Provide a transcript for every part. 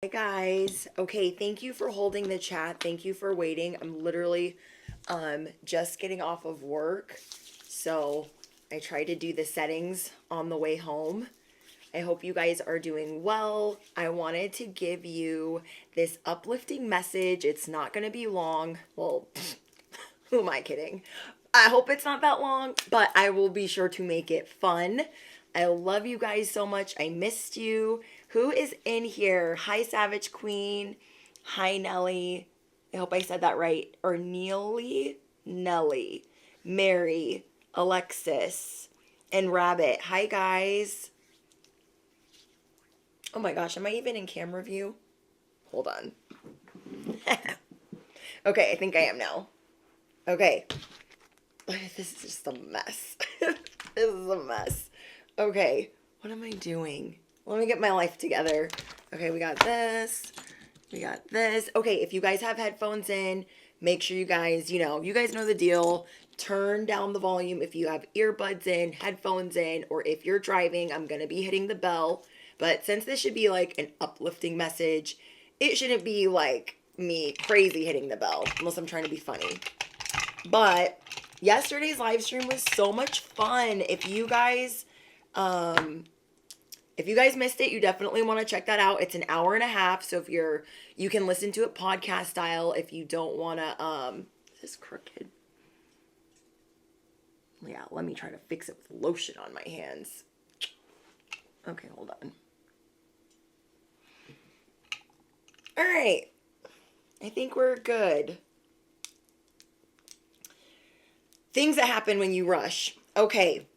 Hi guys. Okay, thank you for holding the chat. Thank you for waiting. I'm literally just getting off of work. So I tried to do the settings on the way home. I hope you guys are doing well. I wanted to give you this uplifting message. It's not going to be long. Well, who am I kidding? I hope it's not that long, but I will be sure to make it fun. I love you guys so much. I missed you. Who is in here? Hi, Savage Queen. Hi, Nelly. I hope I said that right. Or Neely? Nelly. Mary. Alexis. And Rabbit. Hi, guys. Oh my gosh, am I even in camera view? Hold on. Okay, I think I am now. Okay. This is just a mess. This is a mess. Okay, what am I doing? Let me get my life together. Okay, we got this. We got this. Okay, if you guys have headphones in, make sure you guys, you guys know the deal. Turn down the volume if you have earbuds in, headphones in, or if you're driving, I'm going to be hitting the bell. But since this should be like an uplifting message, it shouldn't be like me crazy hitting the bell, unless I'm trying to be funny. But yesterday's live stream was so much fun. If you guys missed it, you definitely want to check that out. It's an hour and a half, so if you can listen to it podcast style if you don't want to is this crooked? Yeah, let me try to fix it with lotion on my hands. Okay, hold on. All right. I think we're good. Things that happen when you rush. Okay.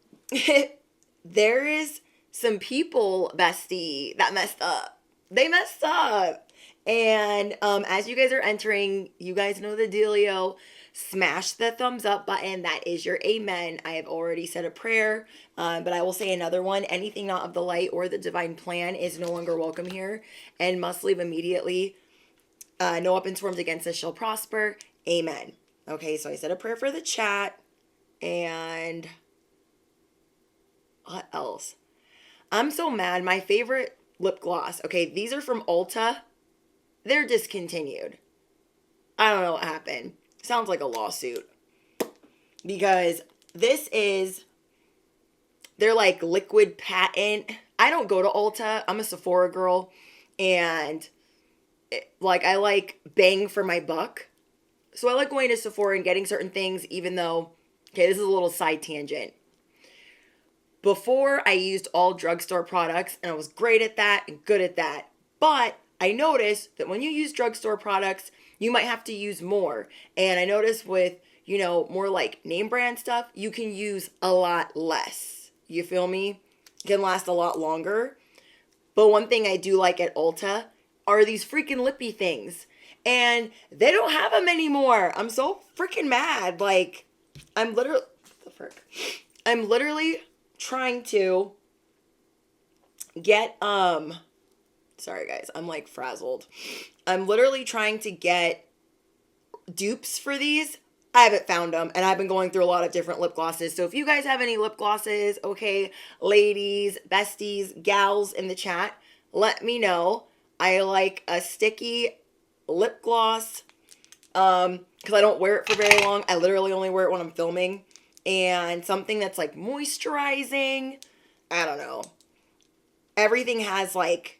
There is some people, bestie, that messed up. They messed up. And as you guys are entering, you guys know the dealio. Smash the thumbs up button. That is your amen. I have already said a prayer, but I will say another one. Anything not of the light or the divine plan is no longer welcome here and must leave immediately. No weapons formed against us shall prosper. Amen. Okay, so I said a prayer for the chat. And what else? I'm so mad. My favorite lip gloss. Okay, these are from Ulta. They're discontinued. I don't know what happened. Sounds like a lawsuit. Because they're like liquid patent. I don't go to Ulta. I'm a Sephora girl. And I like bang for my buck. So I like going to Sephora and getting certain things, even though, okay, this is a little side tangent. Before, I used all drugstore products, and I was great at that and good at that. But I noticed that when you use drugstore products, you might have to use more. And I noticed with, more like name brand stuff, you can use a lot less. You feel me? It can last a lot longer. But one thing I do like at Ulta are these freaking lippy things. And they don't have them anymore. I'm so freaking mad. Like, I'm literally, what the frick? I'm literally trying to get, sorry guys, I'm like frazzled. I'm literally trying to get dupes for these. I haven't found them, and I've been going through a lot of different lip glosses. So if you guys have any lip glosses, okay, ladies, besties, gals in the chat, let me know. I like a sticky lip gloss, because I don't wear it for very long. I literally only wear it when I'm filming. And something that's like moisturizing. I don't know. Everything has like,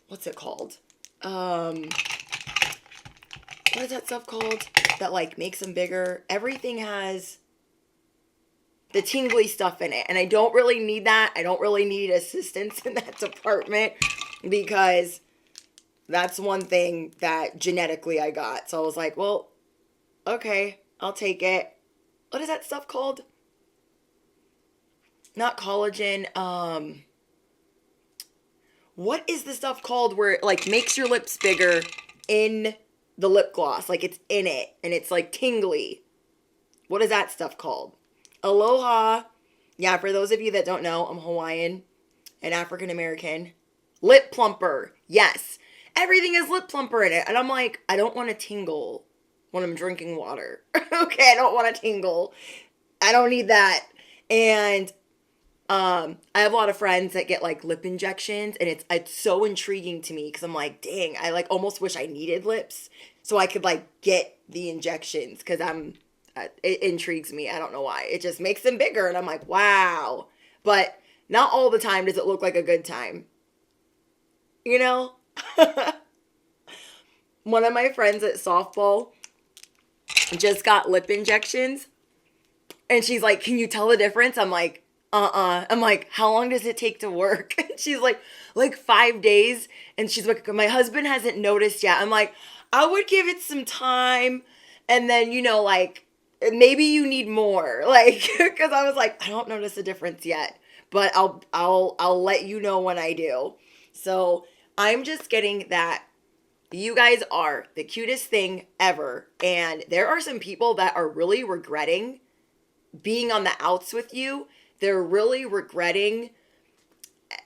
what's it called? What is that stuff called? That like makes them bigger. Everything has the tingly stuff in it. And I don't really need that. I don't really need assistance in that department because that's one thing that genetically I got. So I was like, well, okay, I'll take it. What is that stuff called? Not collagen. What is the stuff called where it like makes your lips bigger in the lip gloss? Like it's in it and it's like tingly. What is that stuff called? Aloha. Yeah, for those of you that don't know, I'm Hawaiian and African American. Lip plumper. Yes. Everything has lip plumper in it. And I'm like, I don't want to tingle when I'm drinking water. Okay, I don't want to tingle. I don't need that. And I have a lot of friends that get like lip injections, and it's so intriguing to me because I'm like, dang, I like almost wish I needed lips so I could like get the injections because it intrigues me. I don't know why. It just makes them bigger, and I'm like, wow. But not all the time does it look like a good time. You know? One of my friends at softball just got lip injections, and she's like, can you tell the difference? I'm like, I'm like, how long does it take to work? And she's like 5 days. And she's like, my husband hasn't noticed yet. I'm like, I would give it some time. And then, like, maybe you need more. Like, because I was like, I don't notice a difference yet. But I'll let you know when I do. So I'm just getting that you guys are the cutest thing ever. And there are some people that are really regretting being on the outs with you. They're really regretting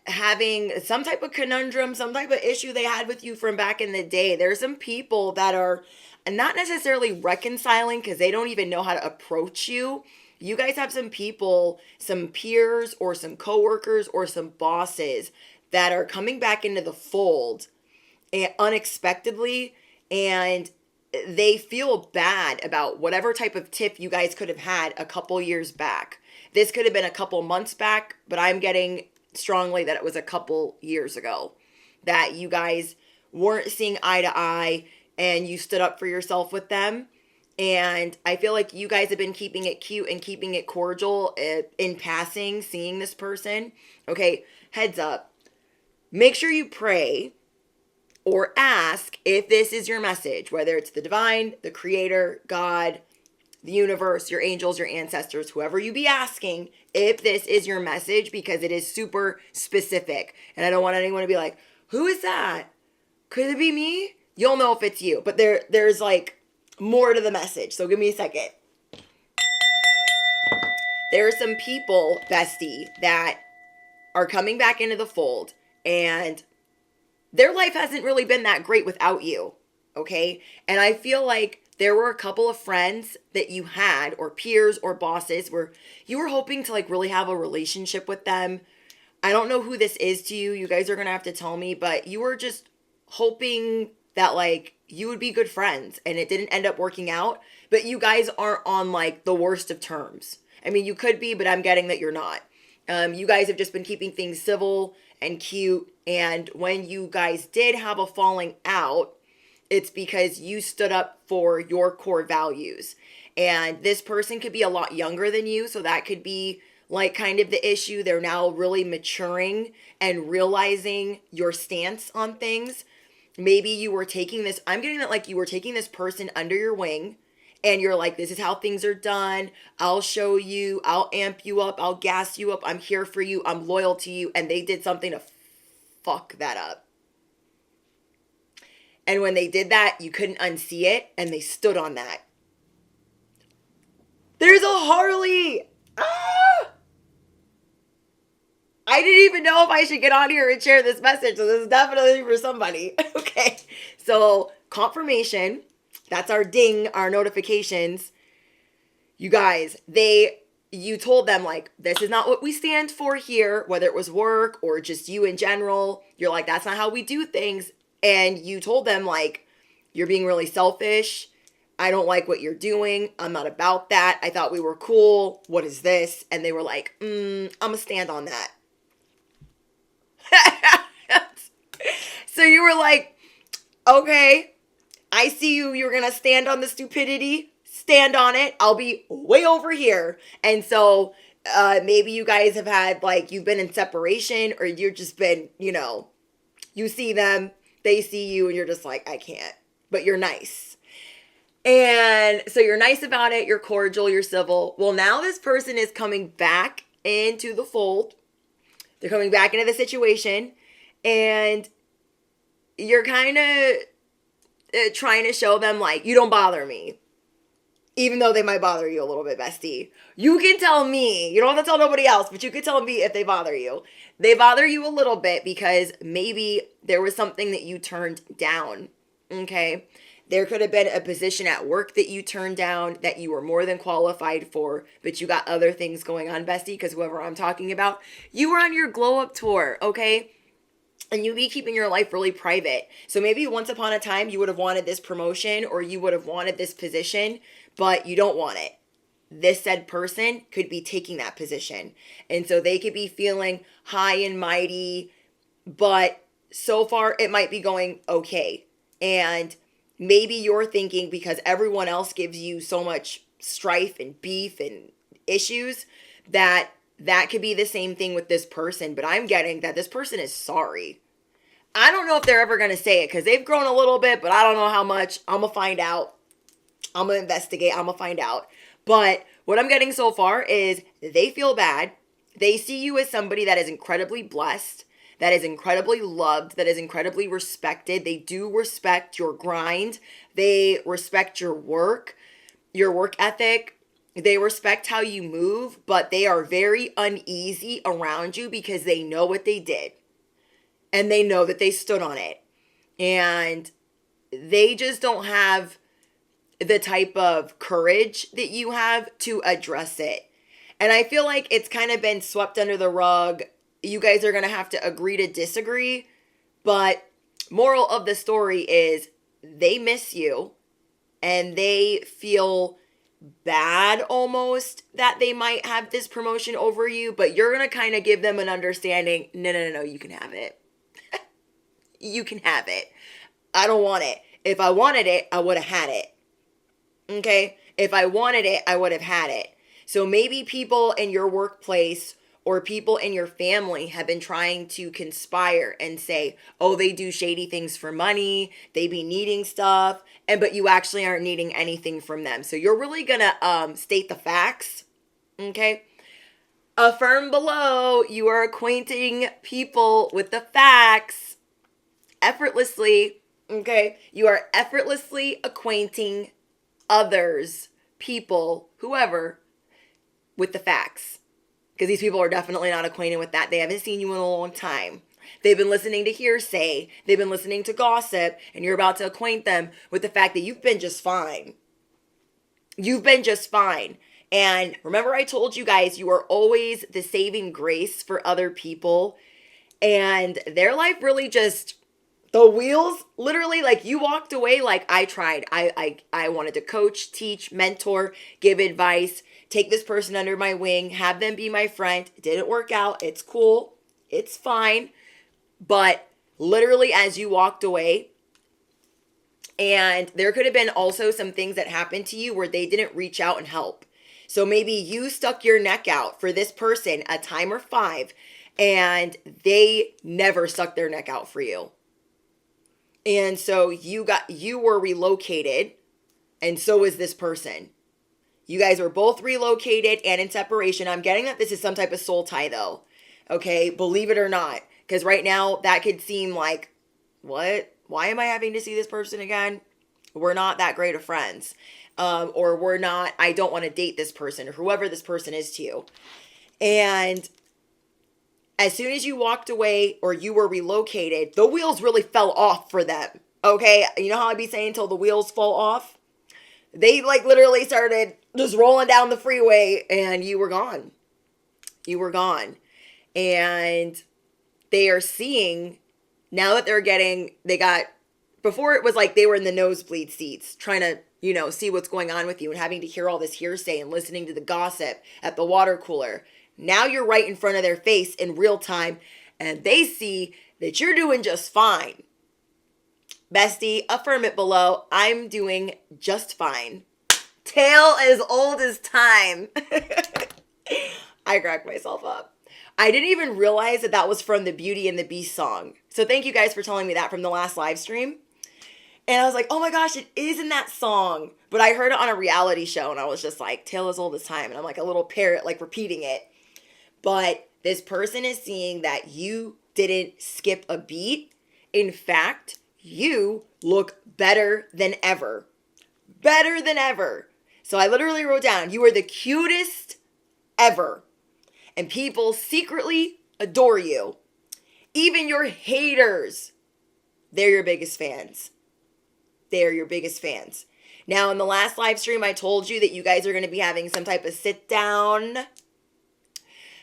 having some type of conundrum, some type of issue they had with you from back in the day. There's some people that are not necessarily reconciling because they don't even know how to approach you. You guys have some people, some peers or some coworkers or some bosses that are coming back into the fold unexpectedly, and they feel bad about whatever type of tip you guys could have had a couple years back. This could have been a couple months back, but I'm getting strongly that it was a couple years ago that you guys weren't seeing eye to eye and you stood up for yourself with them. And I feel like you guys have been keeping it cute and keeping it cordial in passing, seeing this person. Okay, heads up. Make sure you pray or ask if this is your message, whether it's the divine, the creator, God, the universe, your angels, your ancestors, whoever you be asking, if this is your message, because it is super specific. And I don't want anyone to be like, who is that? Could it be me? You'll know if it's you. But there's like more to the message. So give me a second. There are some people, bestie, that are coming back into the fold, and their life hasn't really been that great without you, okay? And I feel like there were a couple of friends that you had, or peers or bosses, where you were hoping to like really have a relationship with them. I don't know who this is to you. You guys are going to have to tell me, but you were just hoping that like you would be good friends, and it didn't end up working out. But you guys aren't on like the worst of terms. I mean, you could be, but I'm getting that you're not. You guys have just been keeping things civil and cute. And when you guys did have a falling out, it's because you stood up for your core values. And this person could be a lot younger than you, so that could be like kind of the issue. They're now really maturing and realizing your stance on things. Maybe you were taking this, I'm getting that like you were taking this person under your wing, and you're like, this is how things are done. I'll show you. I'll amp you up. I'll gas you up. I'm here for you. I'm loyal to you. And they did something to fuck that up. And when they did that, you couldn't unsee it, and they stood on that. There's a Harley. Ah! I didn't even know if I should get on here and share this message. So this is definitely for somebody. Okay. So confirmation. That's our ding, our notifications. You guys, you told them like, this is not what we stand for here, whether it was work or just you in general. You're like, that's not how we do things. And you told them like, you're being really selfish. I don't like what you're doing. I'm not about that. I thought we were cool. What is this? And they were like, I'm going to stand on that. So you were like, okay, I see you. You're going to stand on the stupidity. Stand on it. I'll be way over here. And so maybe you guys have had like, you've been in separation, or you've just been, you see them, they see you, and you're just like, I can't. But you're nice. And so you're nice about it. You're cordial. You're civil. Well, now this person is coming back into the fold. They're coming back into the situation. And you're kind of trying to show them like, you don't bother me. Even though they might bother you a little bit, bestie. You can tell me. You don't have to tell nobody else, but you can tell me if they bother you. They bother you a little bit because maybe there was something that you turned down. Okay. There could have been a position at work that you turned down that you were more than qualified for, but you got other things going on, bestie, because whoever I'm talking about, you were on your glow up tour, okay? And you be keeping your life really private. So maybe once upon a time you would have wanted this promotion or you would have wanted this position, but you don't want it. This said person could be taking that position. And so they could be feeling high and mighty, but so far it might be going okay. And maybe you're thinking because everyone else gives you so much strife and beef and issues that that could be the same thing with this person. But I'm getting that this person is sorry. I don't know if they're ever going to say it because they've grown a little bit, but I don't know how much. I'm going to find out. I'm going to investigate. I'm going to find out. But what I'm getting so far is they feel bad. They see you as somebody that is incredibly blessed, that is incredibly loved, that is incredibly respected. They do respect your grind. They respect your work ethic. They respect how you move, but they are very uneasy around you because they know what they did. And they know that they stood on it. And they just don't have the type of courage that you have to address it. And I feel like it's kind of been swept under the rug. You guys are going to have to agree to disagree. But moral of the story is they miss you. And they feel bad almost that they might have this promotion over you. But you're going to kind of give them an understanding. No, you can have it. You can have it. I don't want it. If I wanted it, I would have had it. Okay? If I wanted it, I would have had it. So maybe people in your workplace or people in your family have been trying to conspire and say, oh, they do shady things for money. They be needing stuff. But you actually aren't needing anything from them. So you're really going to state the facts. Okay? Affirm below. You are acquainting people with the facts. Effortlessly, okay? You are effortlessly acquainting others, people, whoever, with the facts. Because these people are definitely not acquainted with that. They haven't seen you in a long time. They've been listening to hearsay. They've been listening to gossip. And you're about to acquaint them with the fact that you've been just fine. You've been just fine. And remember I told you guys you are always the saving grace for other people. And their life really just... The wheels, literally, like you walked away like I tried. I wanted to coach, teach, mentor, give advice, take this person under my wing, have them be my friend. It didn't work out. It's cool. It's fine. But literally as you walked away, and there could have been also some things that happened to you where they didn't reach out and help. So maybe you stuck your neck out for this person a time or 5, and they never stuck their neck out for you. And so you were relocated, and so is this person. You guys were both relocated and in separation. I'm getting that this is some type of soul tie though. Okay, believe it or not. Because right now that could seem like, what? Why am I having to see this person again? We're not that great of friends. Or I don't want to date this person or whoever this person is to you. And as soon as you walked away or you were relocated, the wheels really fell off for them. Okay? You know how I be saying till the wheels fall off? They like literally started just rolling down the freeway and you were gone. You were gone. And they are seeing now that before it was like they were in the nosebleed seats trying to, see what's going on with you and having to hear all this hearsay and listening to the gossip at the water cooler. Now you're right in front of their face in real time, and they see that you're doing just fine. Bestie, affirm it below. I'm doing just fine. Tale as old as time. I cracked myself up. I didn't even realize that was from the Beauty and the Beast song. So thank you guys for telling me that from the last live stream. And I was like, oh my gosh, it is in that song. But I heard it on a reality show, and I was just like, tale as old as time. And I'm like a little parrot, like repeating it. But this person is seeing that you didn't skip a beat. In fact, you look better than ever. Better than ever. So I literally wrote down, you are the cutest ever. And people secretly adore you. Even your haters, they're your biggest fans. they're your biggest fans. Now, in the last live stream, I told you that you guys are going to be having some type of sit down,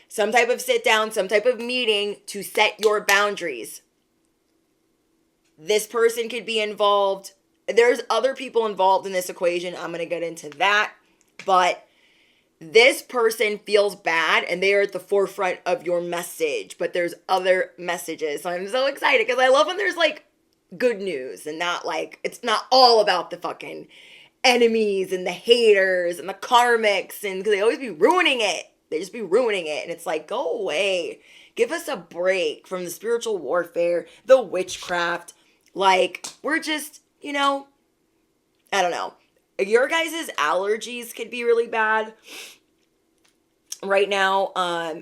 some type of meeting to set your boundaries. This person could be involved. There's other people involved in this equation. I'm going to get into that. But this person feels bad and they are at the forefront of your message. But there's other messages. So I'm so excited because I love when there's like good news and not like, it's not all about the fucking enemies and the haters and the karmics, and because they always be ruining it. They just be ruining it. And it's like, go away. Give us a break from the spiritual warfare, the witchcraft. Like, we're just, you know, I don't know. Your guys' allergies could be really bad right now.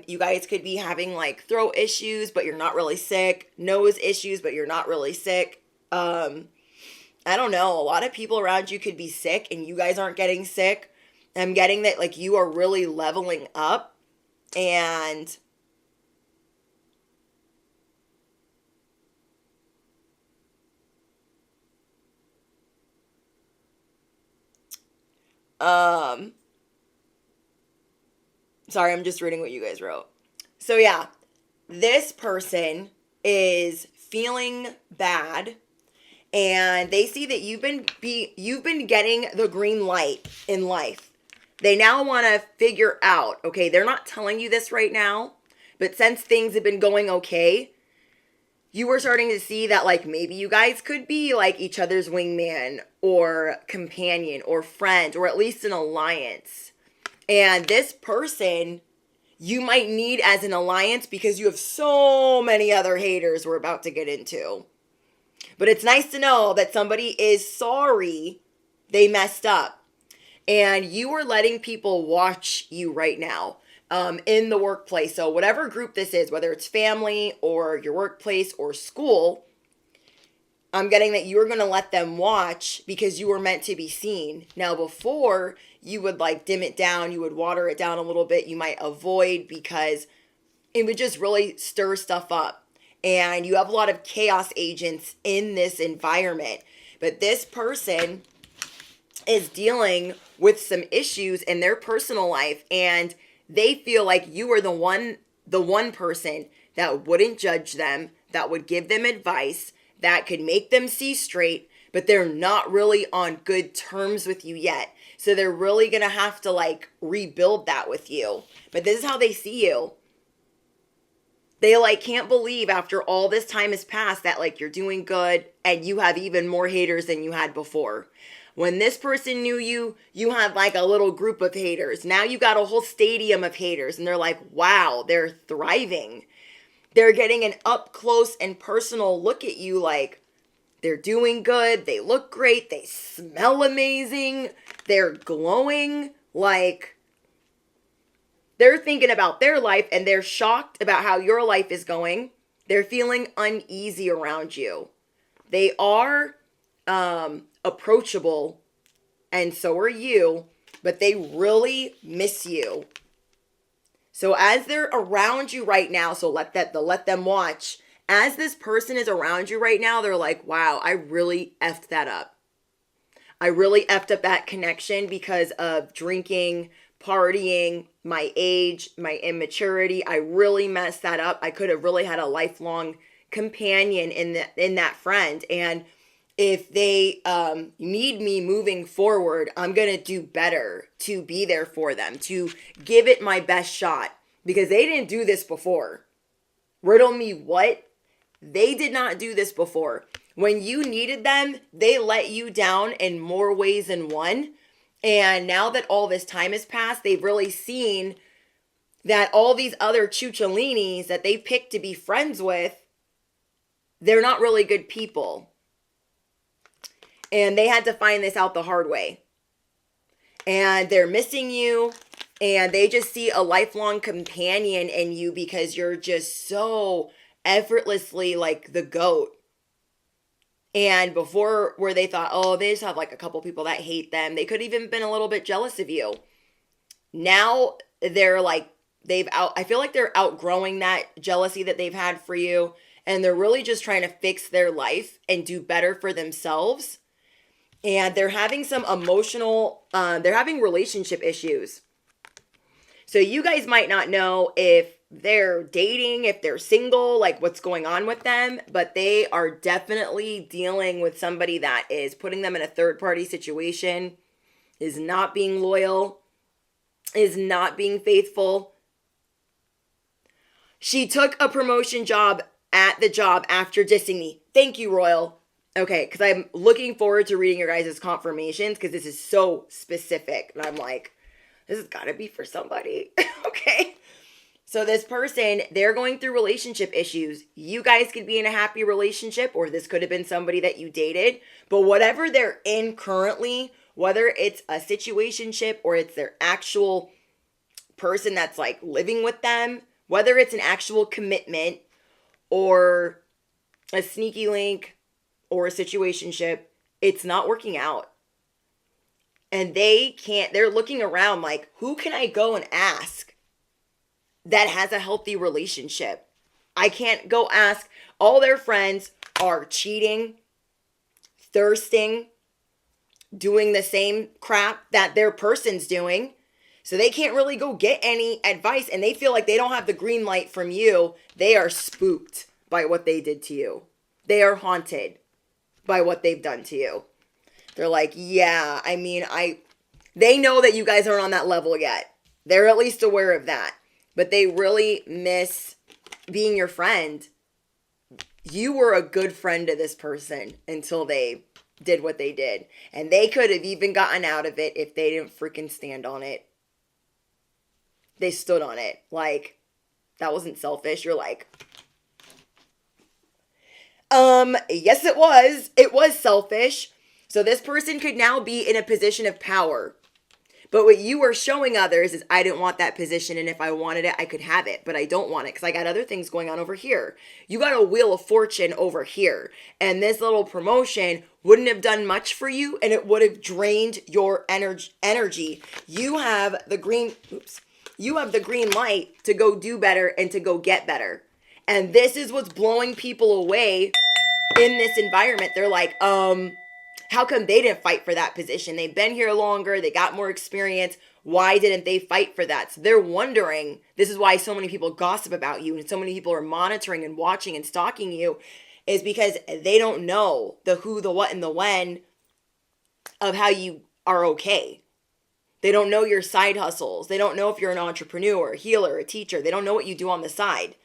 You guys could be having like throat issues, but you're not really sick. Nose issues, but you're not really sick. I don't know. A lot of people around you could be sick and you guys aren't getting sick. I'm getting that like you are really leveling up, and sorry, I'm just reading what you guys wrote. So yeah, this person is feeling bad. And they see that you've been getting the green light in life. They now want to figure out, okay, they're not telling you this right now, but since things have been going okay, you were starting to see that like maybe you guys could be like each other's wingman or companion or friend or at least an alliance. And this person you might need as an alliance because you have so many other haters we're about to get into. But it's nice to know that somebody is sorry they messed up. And you are letting people watch you right now in the workplace. So whatever group this is, whether it's family or your workplace or school, I'm getting that you're going to let them watch because you were meant to be seen. Now, before, you would like dim it down. You would water it down a little bit. You might avoid because it would just really stir stuff up. And you have a lot of chaos agents in this environment. But this person is dealing with some issues in their personal life. And they feel like you are the one person that wouldn't judge them, that would give them advice, that could make them see straight. But they're not really on good terms with you yet. So they're really going to have to like rebuild that with you. But this is how they see you. They like can't believe after all this time has passed that like you're doing good and you have even more haters than you had before. When this person knew you, you had like a little group of haters. Now you got a whole stadium of haters and they're like, wow, they're thriving. They're getting an up close and personal look at you like they're doing good. They look great. They smell amazing. They're glowing. Like they're thinking about their life and they're shocked about how your life is going. They're feeling uneasy around you. They are approachable, and so are you, but they really miss you. So as they're around you right now, so let them watch. As this person is around you right now, they're like, wow, I really effed that up. I really effed up that connection because of drinking, partying, my age, my immaturity. I really messed that up. I could have really had a lifelong companion in that friend. And if they need me moving forward, I'm going to do better to be there for them, to give it my best shot, because they didn't do this before. Riddle me what? They did not do this before. When you needed them, they let you down in more ways than one. And now that all this time has passed, they've really seen that all these other chuchalinis that they picked to be friends with, they're not really good people. And they had to find this out the hard way. And they're missing you. And they just see a lifelong companion in you because you're just so effortlessly like the GOAT. And before, where they thought, oh, they just have like a couple people that hate them. They could even been a little bit jealous of you. Now they're like, I feel like they're outgrowing that jealousy that they've had for you. And they're really just trying to fix their life and do better for themselves. And they're having some emotional, they're having relationship issues. So you guys might not know if they're dating, if they're single, like what's going on with them, but they are definitely dealing with somebody that is putting them in a third party situation, is not being loyal, is not being faithful. She took a promotion job at the job after dissing me. Thank you, Royal. Okay, because I'm looking forward to reading your guys' confirmations because this is so specific. And I'm like, this has got to be for somebody. Okay. So this person, they're going through relationship issues. You guys could be in a happy relationship, or this could have been somebody that you dated. But whatever they're in currently, whether it's a situationship or it's their actual person that's like living with them, whether it's an actual commitment or a sneaky link or a situationship, it's not working out. And they're looking around like, who can I go and ask that has a healthy relationship? I can't go ask. All their friends are cheating, thirsting, doing the same crap that their person's doing. So they can't really go get any advice, and they feel like they don't have the green light from you. They are spooked by what they did to you. They are haunted by what they've done to you. They're like, yeah, I mean, they know that you guys aren't on that level yet. They're at least aware of that. But they really miss being your friend. You were a good friend to this person until they did what they did. And they could have even gotten out of it if they didn't freaking stand on it. They stood on it. Like, that wasn't selfish. You're like, yes, it was. It was selfish. So this person could now be in a position of power. But what you are showing others is, I didn't want that position, and if I wanted it, I could have it, but I don't want it because I got other things going on over here. You got a wheel of fortune over here, and this little promotion wouldn't have done much for you, and it would have drained your energy. You have the green light to go do better and to go get better. And this is what's blowing people away in this environment. They're like, how come they didn't fight for that position? They've been here longer. They got more experience. Why didn't they fight for that? So they're wondering. This is why so many people gossip about you and so many people are monitoring and watching and stalking you, is because they don't know the who, the what, and the when of how you are okay. They don't know your side hustles. They don't know if you're an entrepreneur, a healer, a teacher. They don't know what you do on the side.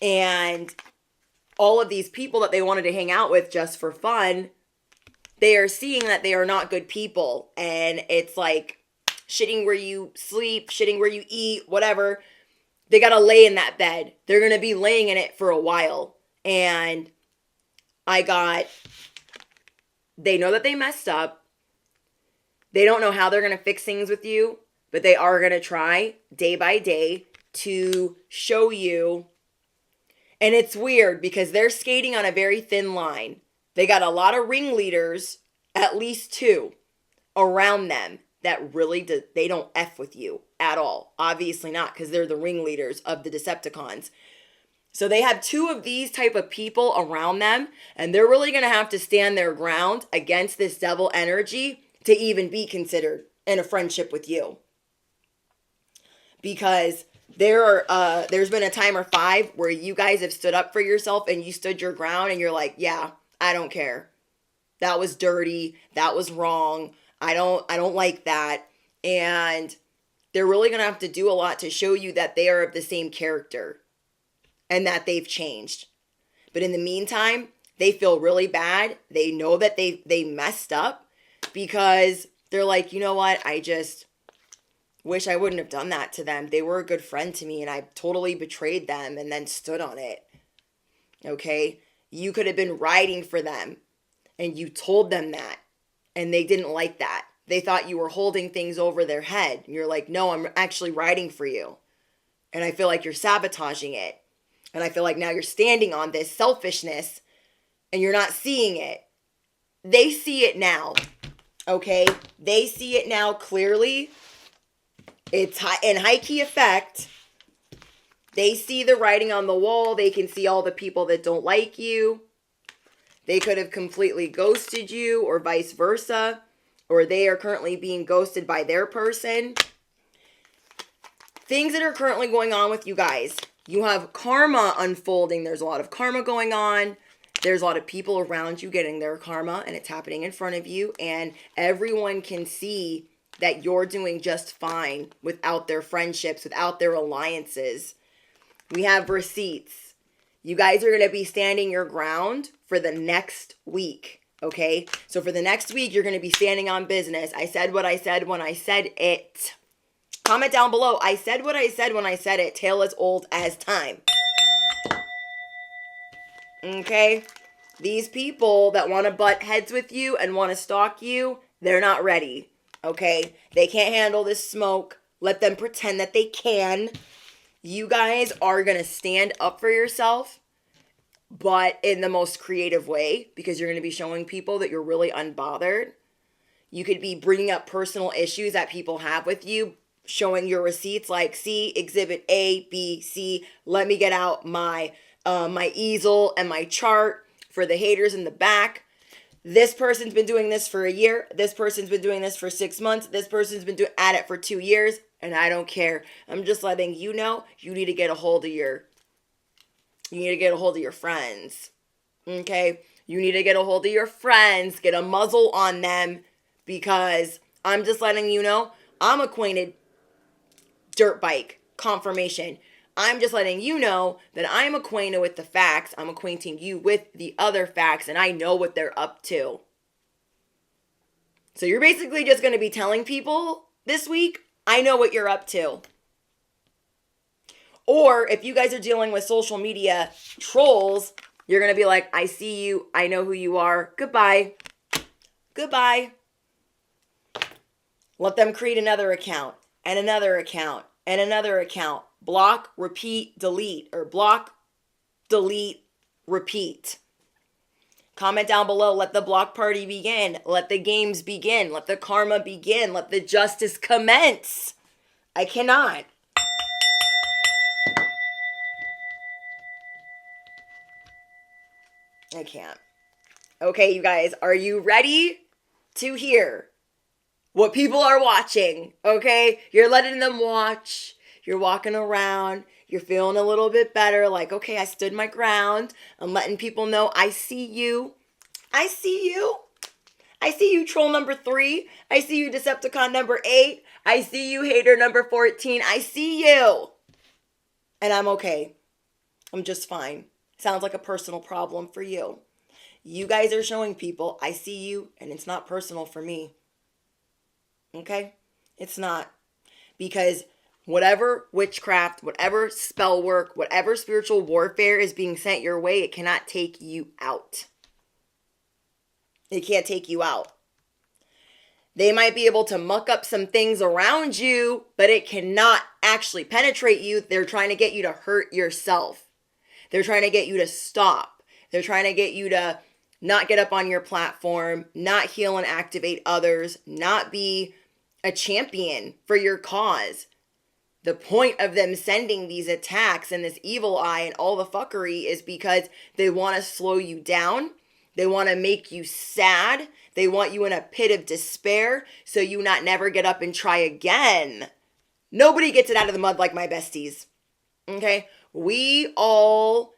And all of these people that they wanted to hang out with just for fun, they are seeing that they are not good people. And it's like shitting where you sleep, shitting where you eat, whatever. They got to lay in that bed. They're going to be laying in it for a while. And they know that they messed up. They don't know how they're going to fix things with you, but they are going to try day by day to show you. And it's weird because they're skating on a very thin line. They got a lot of ringleaders, at least 2, around them that really they don't F with you at all. Obviously not, because they're the ringleaders of the Decepticons. So they have 2 of these type of people around them, and they're really going to have to stand their ground against this devil energy to even be considered in a friendship with you. Because there's been a time or 5 where you guys have stood up for yourself and you stood your ground and you're like, yeah, I don't care. That was dirty. That was wrong. I don't like that. And they're really going to have to do a lot to show you that they are of the same character and that they've changed. But in the meantime, they feel really bad. They know that they messed up because they're like, you know what? I just wish I wouldn't have done that to them. They were a good friend to me and I totally betrayed them and then stood on it. Okay? You could have been riding for them and you told them that and they didn't like that. They thought you were holding things over their head. And you're like, no, I'm actually riding for you. And I feel like you're sabotaging it. And I feel like now you're standing on this selfishness and you're not seeing it. They see it now. Okay? They see it now clearly. It's in high key effect. They see the writing on the wall. They can see all the people that don't like you. They could have completely ghosted you or vice versa, or they are currently being ghosted by their person. Things that are currently going on with you guys. You have karma unfolding. There's a lot of karma going on. There's a lot of people around you getting their karma, and it's happening in front of you. And everyone can see that you're doing just fine without their friendships, without their alliances. We have receipts. You guys are going to be standing your ground for the next week, okay? So for the next week, you're going to be standing on business. I said what I said when I said it. Comment down below. I said what I said when I said it. Tale as old as time. Okay? These people that want to butt heads with you and want to stalk you, they're not ready. Okay? They can't handle this smoke. Let them pretend that they can. You guys are going to stand up for yourself, but in the most creative way, because you're going to be showing people that you're really unbothered. You could be bringing up personal issues that people have with you, showing your receipts like, see, exhibit A, B, C. Let me get out my easel and my chart for the haters in the back. This person's been doing this for a year. This person's been doing this for 6 months. This person's been at it for 2 years. And I don't care. I'm just letting you know you need to get a hold of your friends. Okay? You need to get a hold of your friends. Get a muzzle on them, because I'm just letting you know I'm acquainted. Dirt bike confirmation. I'm just letting you know that I'm acquainted with the facts. I'm acquainting you with the other facts, and I know what they're up to. So you're basically just going to be telling people this week, I know what you're up to. Or if you guys are dealing with social media trolls, you're going to be like, I see you. I know who you are. Goodbye. Goodbye. Let them create another account and another account and another account. Block, repeat, delete, or block, delete, repeat. Comment down below. Let the block party begin. Let the games begin. Let the karma begin. Let the justice commence. I cannot. I can't. Okay, you guys, are you ready to hear what people are watching? Okay, you're letting them watch. You're walking around. You're feeling a little bit better. Like, okay, I stood my ground. I'm letting people know I see you. I see you. I see you, troll number 3. I see you, Decepticon number 8. I see you, hater number 14. I see you. And I'm okay. I'm just fine. Sounds like a personal problem for you. You guys are showing people, I see you, and it's not personal for me. Okay? It's not. Because whatever witchcraft, whatever spell work, whatever spiritual warfare is being sent your way, it cannot take you out. It can't take you out. They might be able to muck up some things around you, but it cannot actually penetrate you. They're trying to get you to hurt yourself. They're trying to get you to stop. They're trying to get you to not get up on your platform, not heal and activate others, not be a champion for your cause. The point of them sending these attacks and this evil eye and all the fuckery is because they want to slow you down. They want to make you sad. They want you in a pit of despair so you not never get up and try again. Nobody gets it out of the mud like my besties. Okay? We all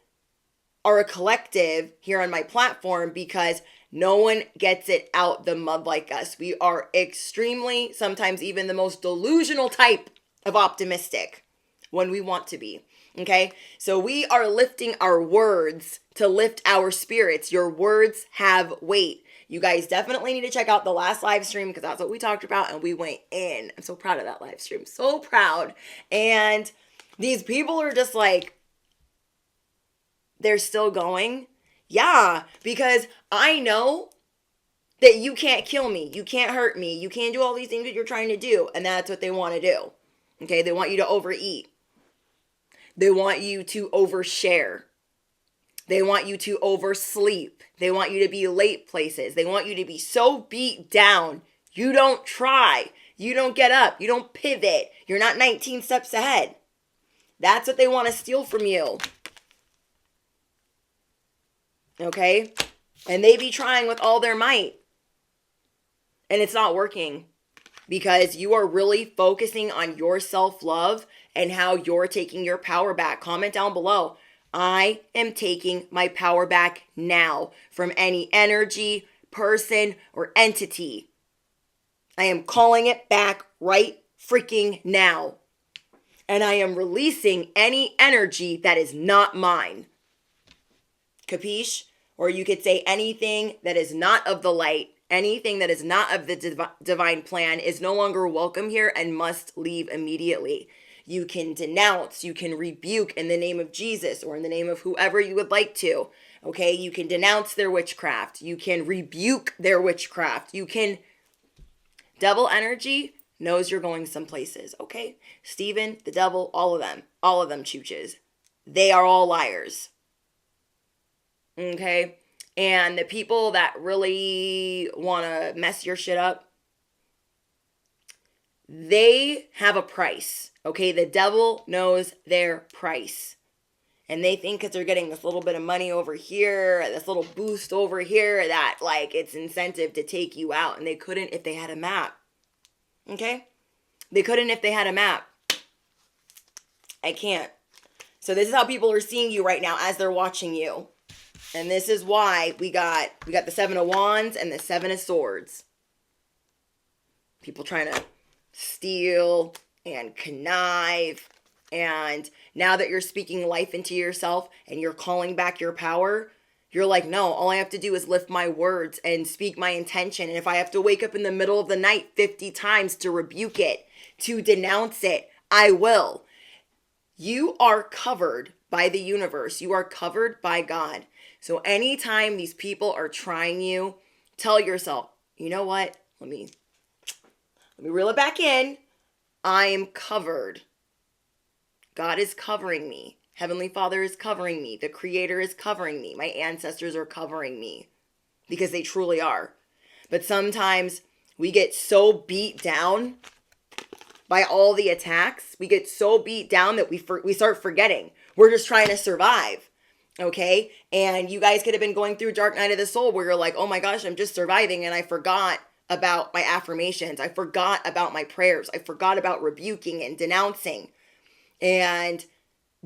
are a collective here on my platform because no one gets it out the mud like us. We are extremely, sometimes even the most delusional type of optimistic when we want to be. Okay? So we are lifting our words to lift our spirits. Your words have weight. You guys definitely need to check out the last live stream because that's what we talked about and we went in. I'm so proud of that live stream. So proud. And these people are just like, they're still going. Yeah, because I know that you can't kill me. You can't hurt me. You can't do all these things that you're trying to do. And that's what they want to do. Okay, they want you to overeat. They want you to overshare. They want you to oversleep. They want you to be late places. They want you to be so beat down. You don't try. You don't get up. You don't pivot. You're not 19 steps ahead. That's what they want to steal from you. Okay? And they be trying with all their might. And it's not working because you are really focusing on your self-love and how you're taking your power back. Comment down below. I am taking my power back now from any energy, person, or entity. I am calling it back right freaking now. And I am releasing any energy that is not mine. Capiche? Or you could say anything that is not of the light, anything that is not of the divine plan is no longer welcome here and must leave immediately. You can denounce, you can rebuke in the name of Jesus or in the name of whoever you would like to. Okay, you can denounce their witchcraft. You can rebuke their witchcraft. You can... Devil energy knows you're going some places, okay? Stephen, the devil, all of them chooches. They are all liars. Okay? And the people that really want to mess your shit up, they have a price, okay? The devil knows their price. And they think because they're getting this little bit of money over here, this little boost over here, that like it's incentive to take you out. And they couldn't if they had a map. Okay? They couldn't if they had a map. I can't. So this is how people are seeing you right now as they're watching you. And this is why we got the Seven of Wands and the Seven of Swords. People trying to steal and connive. And now that you're speaking life into yourself and you're calling back your power, you're like, no, all I have to do is lift my words and speak my intention. And if I have to wake up in the middle of the night 50 times to rebuke it, to denounce it, I will. You are covered by the universe. You are covered by God. So anytime these people are trying you, tell yourself, you know what? Let me reel it back in. I am covered. God is covering me. Heavenly Father is covering me. The Creator is covering me. My ancestors are covering me because they truly are. But sometimes we get so beat down by all the attacks. We get so beat down that we start forgetting. We're just trying to survive. Okay? And you guys could have been going through dark night of the soul where you're like, oh my gosh, I'm just surviving. And I forgot about my affirmations. I forgot about my prayers. I forgot about rebuking and denouncing and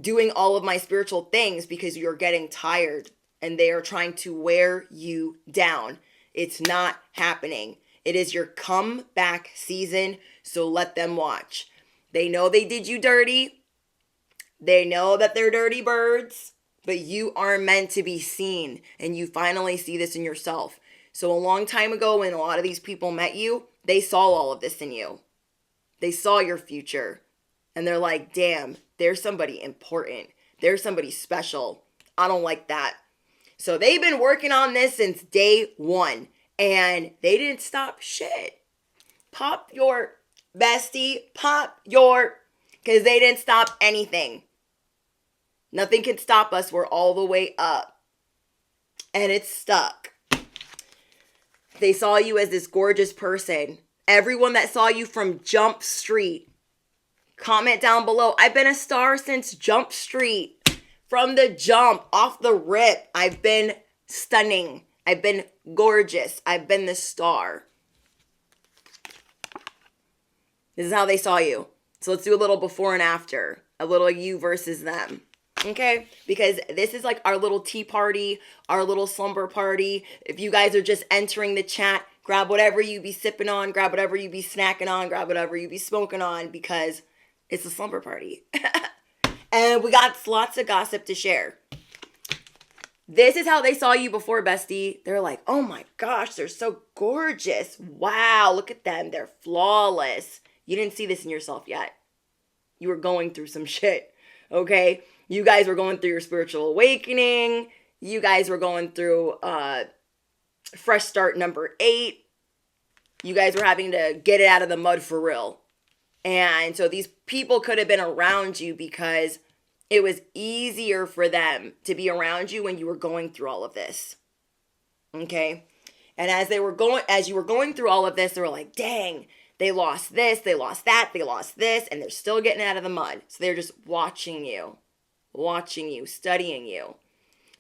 doing all of my spiritual things because you're getting tired and they are trying to wear you down. It's not happening. It is your comeback season, so let them watch. They know they did you dirty. They know that they're dirty birds, but you are meant to be seen, and you finally see this in yourself. So a long time ago when a lot of these people met you, they saw all of this in you. They saw your future, and they're like, damn, there's somebody important. There's somebody special. I don't like that. So they've been working on this since day one, and they didn't stop shit. Pop your bestie, because they didn't stop anything. Nothing can stop us. We're all the way up. And it's stuck. They saw you as this gorgeous person. Everyone that saw you from Jump Street, comment down below. I've been a star since Jump Street. From the jump, off the rip, I've been stunning. I've been gorgeous. I've been the star. This is how they saw you. So let's do a little before and after. A little you versus them. Okay? Because this is like our little tea party, our little slumber party. If you guys are just entering the chat, grab whatever you be sipping on, grab whatever you be snacking on, grab whatever you be smoking on, because it's a slumber party. And we got lots of gossip to share. This is how they saw you before, bestie. They're like, oh my gosh, they're so gorgeous. Wow, look at them. They're flawless. You didn't see this in yourself yet. You were going through some shit, okay? You guys were going through your spiritual awakening. You guys were going through fresh start number 8. You guys were having to get it out of the mud for real. And so these people could have been around you because it was easier for them to be around you when you were going through all of this. Okay? And as you were going through all of this, they were like, dang, they lost this, they lost that, they lost this, and they're still getting out of the mud. So they're just watching you, studying you.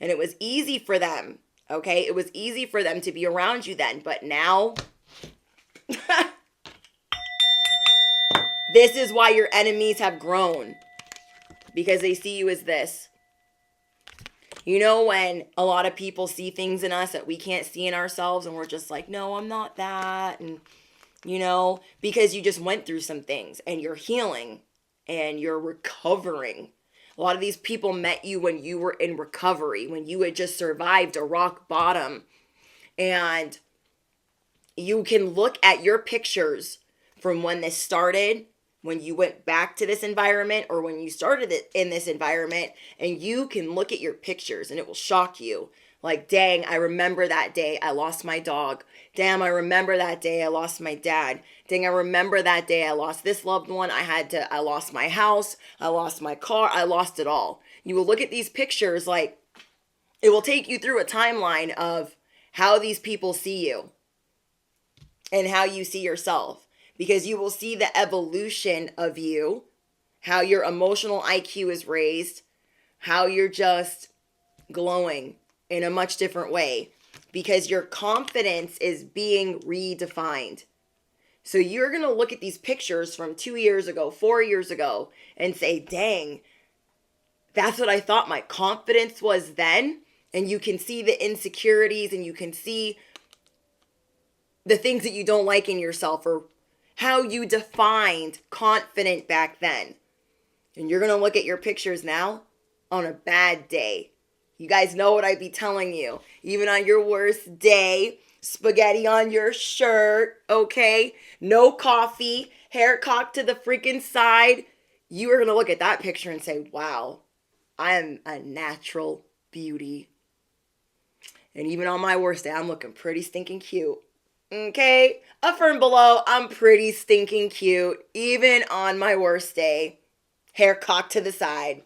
And it was easy for them Okay? It was easy for them to be around you then, but now this is why your enemies have grown, because they see you as this. You know, when a lot of people see things in us that we can't see in ourselves, and we're just like, no, I'm not that. And, you know, because you just went through some things and you're healing and you're recovering. A lot of these people met you when you were in recovery, when you had just survived a rock bottom. And you can look at your pictures from when this started, when you went back to this environment, or when you started it in this environment, and you can look at your pictures and it will shock you. Like, dang, I remember that day I lost my dog. Damn, I remember that day I lost my dad. Dang, I remember that day I lost this loved one. I lost my house. I lost my car. I lost it all. You will look at these pictures, like, it will take you through a timeline of how these people see you and how you see yourself. Because you will see the evolution of you, how your emotional IQ is raised, how you're just glowing in a much different way, because your confidence is being redefined. So you're going to look at these pictures from 2 years ago, 4 years ago, and say, dang, that's what I thought my confidence was then. And you can see the insecurities, and you can see the things that you don't like in yourself, or how you defined confident back then. And you're going to look at your pictures now on a bad day. You guys know what I be telling you. Even on your worst day, spaghetti on your shirt, okay? No coffee, hair cocked to the freaking side. You are going to look at that picture and say, wow, I am a natural beauty. And even on my worst day, I'm looking pretty stinking cute. Okay, affirm below, I'm pretty stinking cute, even on my worst day. Hair cocked to the side.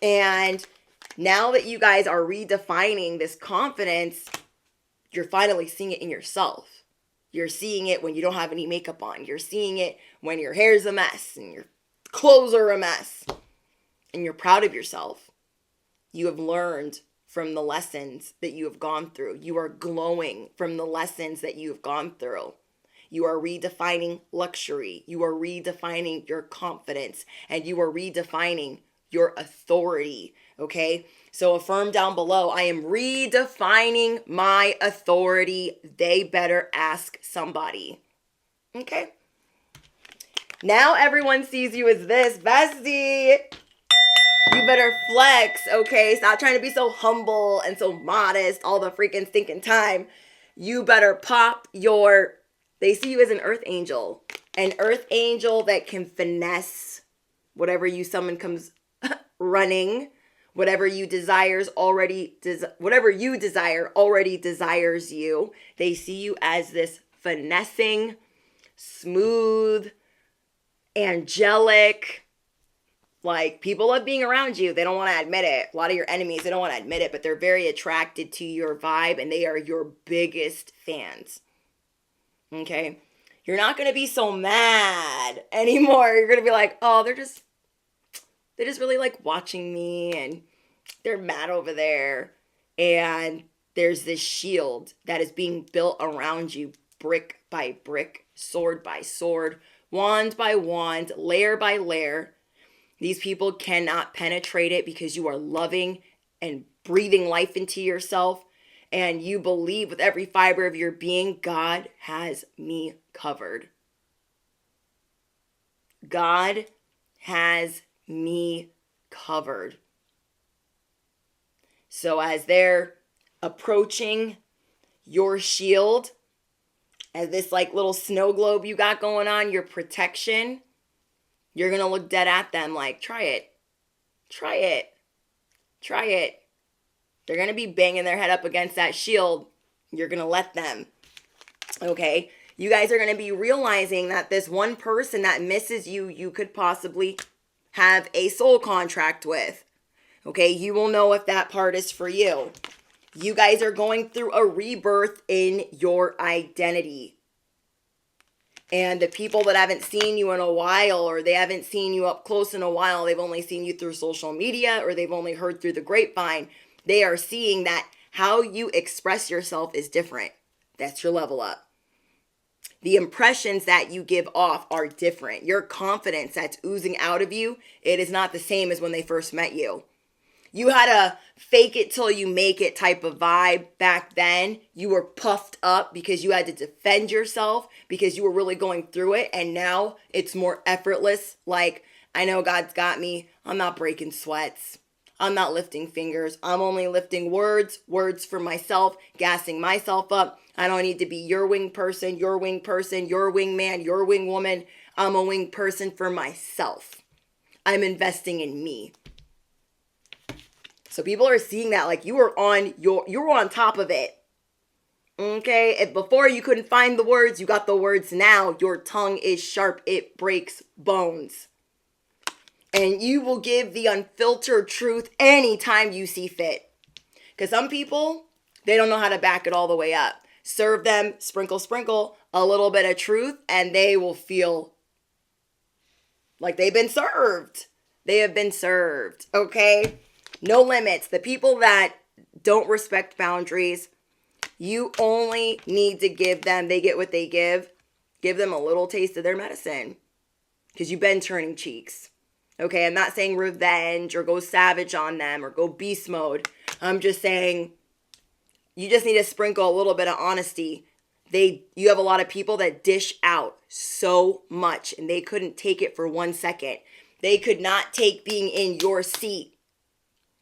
And now that you guys are redefining this confidence, you're finally seeing it in yourself. You're seeing it when you don't have any makeup on. You're seeing it when your hair's a mess and your clothes are a mess. And you're proud of yourself. You have learned from the lessons that you have gone through. You are glowing from the lessons that you have gone through. You are redefining luxury. You are redefining your confidence. And you are redefining your authority. Okay? So affirm down below, I am redefining my authority. They better ask somebody. Okay? Now everyone sees you as this, bestie. You better flex, okay? Stop trying to be so humble and so modest all the freaking stinking time. You better pop your... They see you as an earth angel. An earth angel that can finesse whatever you summon comes running. Whatever you desire already desires you. They see you as this finessing, smooth, angelic... Like, people love being around you. They don't want to admit it. A lot of your enemies, they don't want to admit it, but they're very attracted to your vibe, and they are your biggest fans. Okay? You're not going to be so mad anymore. You're going to be like, oh, they just really like watching me, and they're mad over there. And there's this shield that is being built around you, brick by brick, sword by sword, wand by wand, layer by layer. These people cannot penetrate it because you are loving and breathing life into yourself. And you believe with every fiber of your being, God has me covered. God has me covered. So as they're approaching your shield, as this like little snow globe you got going on, your protection, you're going to look dead at them like, try it. Try it. Try it. They're going to be banging their head up against that shield. You're going to let them. Okay? You guys are going to be realizing that this one person that misses you, you could possibly have a soul contract with. Okay? You will know if that part is for you. You guys are going through a rebirth in your identity. And the people that haven't seen you in a while, or they haven't seen you up close in a while, they've only seen you through social media, or they've only heard through the grapevine, they are seeing that How you express yourself is different. That's your level up. The impressions that you give off are different. Your confidence that's oozing out of you, it is not the same as when they first met you. You had a fake it till you make it type of vibe back then. You were puffed up because you had to defend yourself because you were really going through it. And now it's more effortless. Like, I know God's got me. I'm not breaking sweats. I'm not lifting fingers. I'm only lifting words for myself, gassing myself up. I don't need to be your wing person, your wing person, your wing man, your wing woman. I'm a wing person for myself. I'm investing in me. So people are seeing that like you were on top of it. Okay, if before you couldn't find the words, you got the words now. Your tongue is sharp, it breaks bones. And you will give the unfiltered truth anytime you see fit. Because some people, they don't know how to back it all the way up. Serve them, sprinkle a little bit of truth, and they will feel like they've been served. They have been served, okay? No limits. The people that don't respect boundaries, you only need to give them, they get what they give. Give them a little taste of their medicine. Because you've been turning cheeks. Okay, I'm not saying revenge or go savage on them or go beast mode. I'm just saying you just need to sprinkle a little bit of honesty. You have a lot of people that dish out so much and they couldn't take it for 1 second. They could not take being in your seat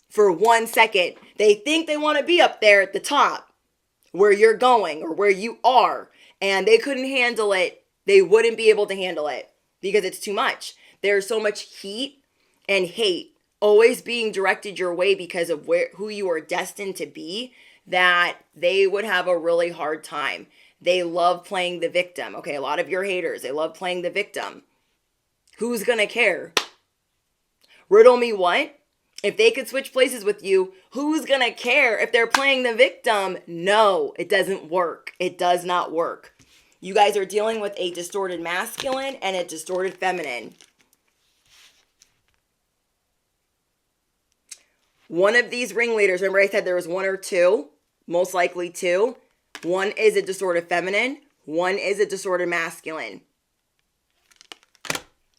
for 1 second. They think they want to be up there at the top where you're going or where you are, and they couldn't handle it. They wouldn't be able to handle it because it's too much. There's so much heat and hate always being directed your way because of who you are destined to be, that they would have a really hard time. They love playing the victim. Okay, a lot of your haters, they love playing the victim. Who's gonna care? Riddle me what? If they could switch places with you, who's gonna care if they're playing the victim? No, it doesn't work. It does not work. You guys are dealing with a distorted masculine and a distorted feminine. One of these ringleaders, remember I said there was one or two, most likely two. One is a distorted feminine, one is a distorted masculine.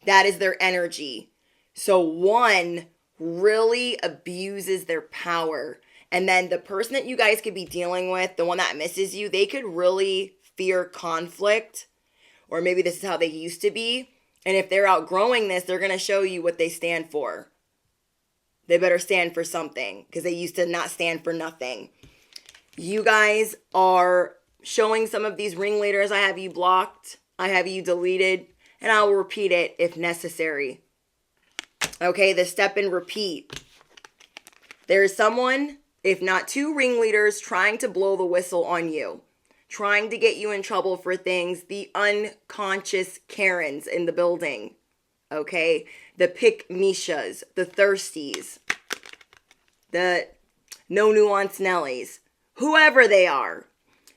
That is their energy. So one really abuses their power. And then the person that you guys could be dealing with, the one that misses you, they could really fear conflict. Or maybe this is how they used to be. And if they're outgrowing this, they're going to show you what they stand for. They better stand for something because they used to not stand for nothing. You guys are showing some of these ringleaders. I have you blocked. I have you deleted. And I will repeat it if necessary. Okay, the step and repeat. There is someone, if not two ringleaders, trying to blow the whistle on you. Trying to get you in trouble for things. The unconscious Karens in the building. Okay, the pick-mishas, the thirsties, the no nuance Nellies, whoever they are.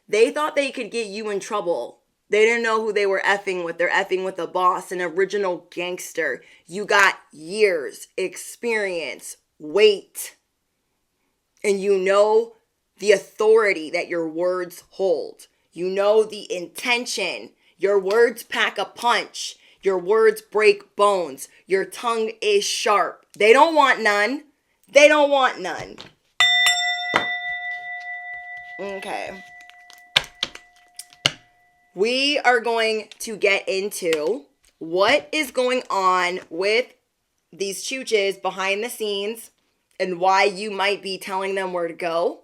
They thought they could get you in trouble. They didn't know who they were effing with. They're effing with a boss, an original gangster. You got years, experience, weight, and you know the authority that your words hold. You know the intention. Your words pack a punch. Your words break bones. Your tongue is sharp. They don't want none. They don't want none. Okay. We are going to get into what is going on with these chooches behind the scenes and why you might be telling them where to go.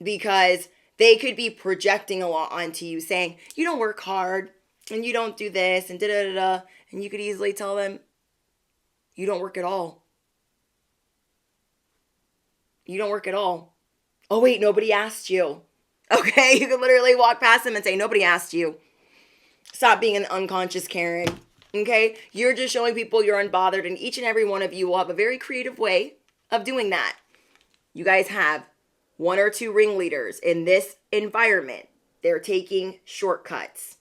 Because they could be projecting a lot onto you, saying, you don't work hard. And you don't do this, and da-da-da-da. And you could easily tell them, you don't work at all. You don't work at all. Oh, wait, nobody asked you. Okay, you could literally walk past them and say, nobody asked you. Stop being an unconscious Karen. Okay, you're just showing people you're unbothered, and each and every one of you will have a very creative way of doing that. You guys have one or two ringleaders in this environment. They're taking shortcuts.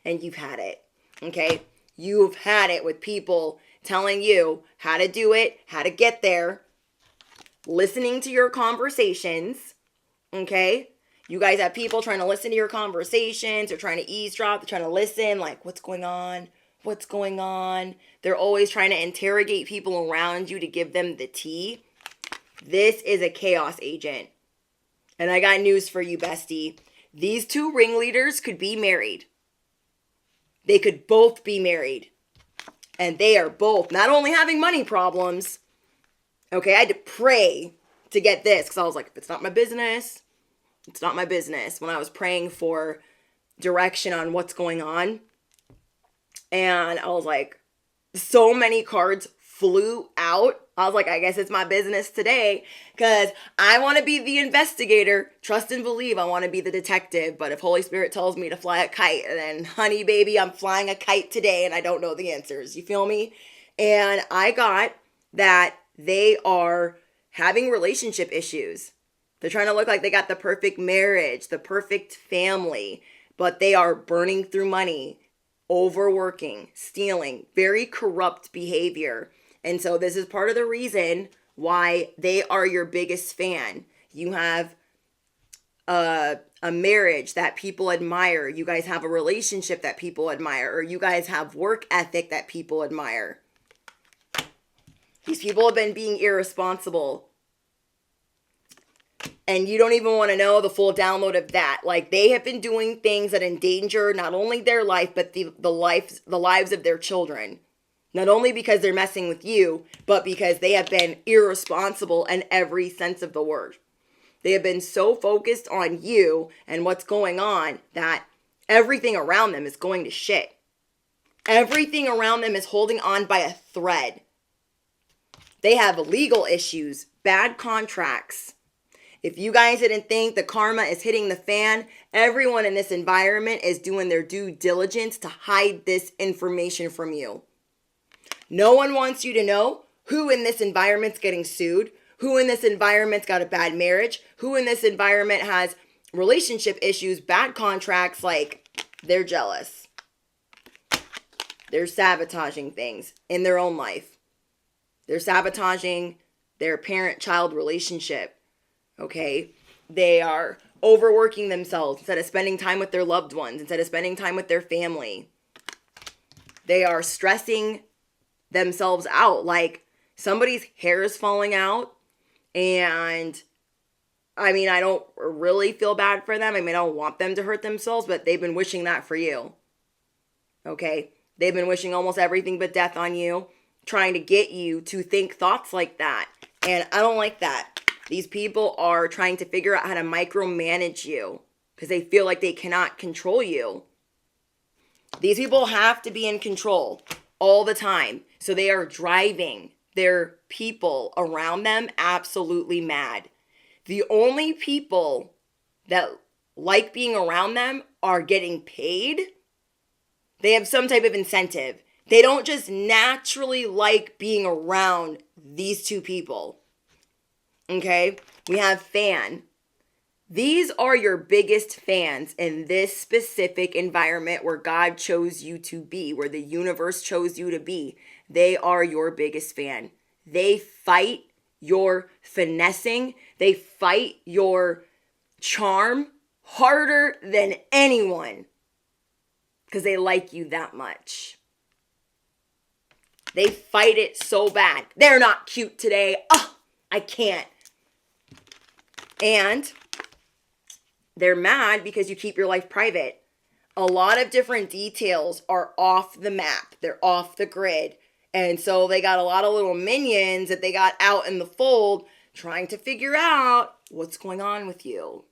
And you've had it, okay? You've had it with people telling you how to do it, how to get there, listening to your conversations, Okay? You guys have people trying to listen to your conversations. They're trying to eavesdrop. They're trying to listen. Like, what's going on? What's going on? They're always trying to interrogate people around you to give them the tea. This is a chaos agent. And I got news for you, bestie. These two ringleaders could be married. They could both be married. And they are both not only having money problems. Okay, I had to pray to get this because I was like, if it's not my business, it's not my business. When I was praying for direction on what's going on. And I was like, so many cards flew out. I was like, I guess it's my business today because I want to be the investigator. Trust and believe I want to be the detective. But if Holy Spirit tells me to fly a kite, then honey, baby, I'm flying a kite today and I don't know the answers. You feel me? And I got that they are having relationship issues. They're trying to look like they got the perfect marriage, the perfect family, but they are burning through money, overworking, stealing, very corrupt behavior. And so this is part of the reason why they are your biggest fan. You have a marriage that people admire. You guys have a relationship that people admire. Or you guys have work ethic that people admire. These people have been being irresponsible. And you don't even want to know the full download of that. Like, they have been doing things that endanger not only their life, but the lives of their children. Not only because they're messing with you, but because they have been irresponsible in every sense of the word. They have been so focused on you and what's going on that everything around them is going to shit. Everything around them is holding on by a thread. They have legal issues, bad contracts. If you guys didn't think the karma is hitting the fan, everyone in this environment is doing their due diligence to hide this information from you. No one wants you to know who in this environment's getting sued, who in this environment's got a bad marriage, who in this environment has relationship issues, bad contracts. Like, they're jealous. They're sabotaging things in their own life. They're sabotaging their parent-child relationship. Okay, they are overworking themselves instead of spending time with their loved ones, instead of spending time with their family. They are stressing themselves out. Like, somebody's hair is falling out, and I mean, I don't really feel bad for them. I mean, I don't want them to hurt themselves, but they've been wishing that for you. Okay, they've been wishing almost everything but death on you, trying to get you to think thoughts like that, and I don't like that. These people are trying to figure out how to micromanage you because they feel like they cannot control you. These people have to be in control all the time. So they are driving their people around them absolutely mad. The only people that like being around them are getting paid. They have some type of incentive. They don't just naturally like being around these two people. Okay, we have fan. These are your biggest fans in this specific environment where God chose you to be, where the universe chose you to be. They are your biggest fan. They fight your finessing. They fight your charm harder than anyone because they like you that much. They fight it so bad. They're not cute today. Oh, I can't. And they're mad because you keep your life private. A lot of different details are off the map. They're off the grid. And so they got a lot of little minions that they got out in the fold trying to figure out what's going on with you.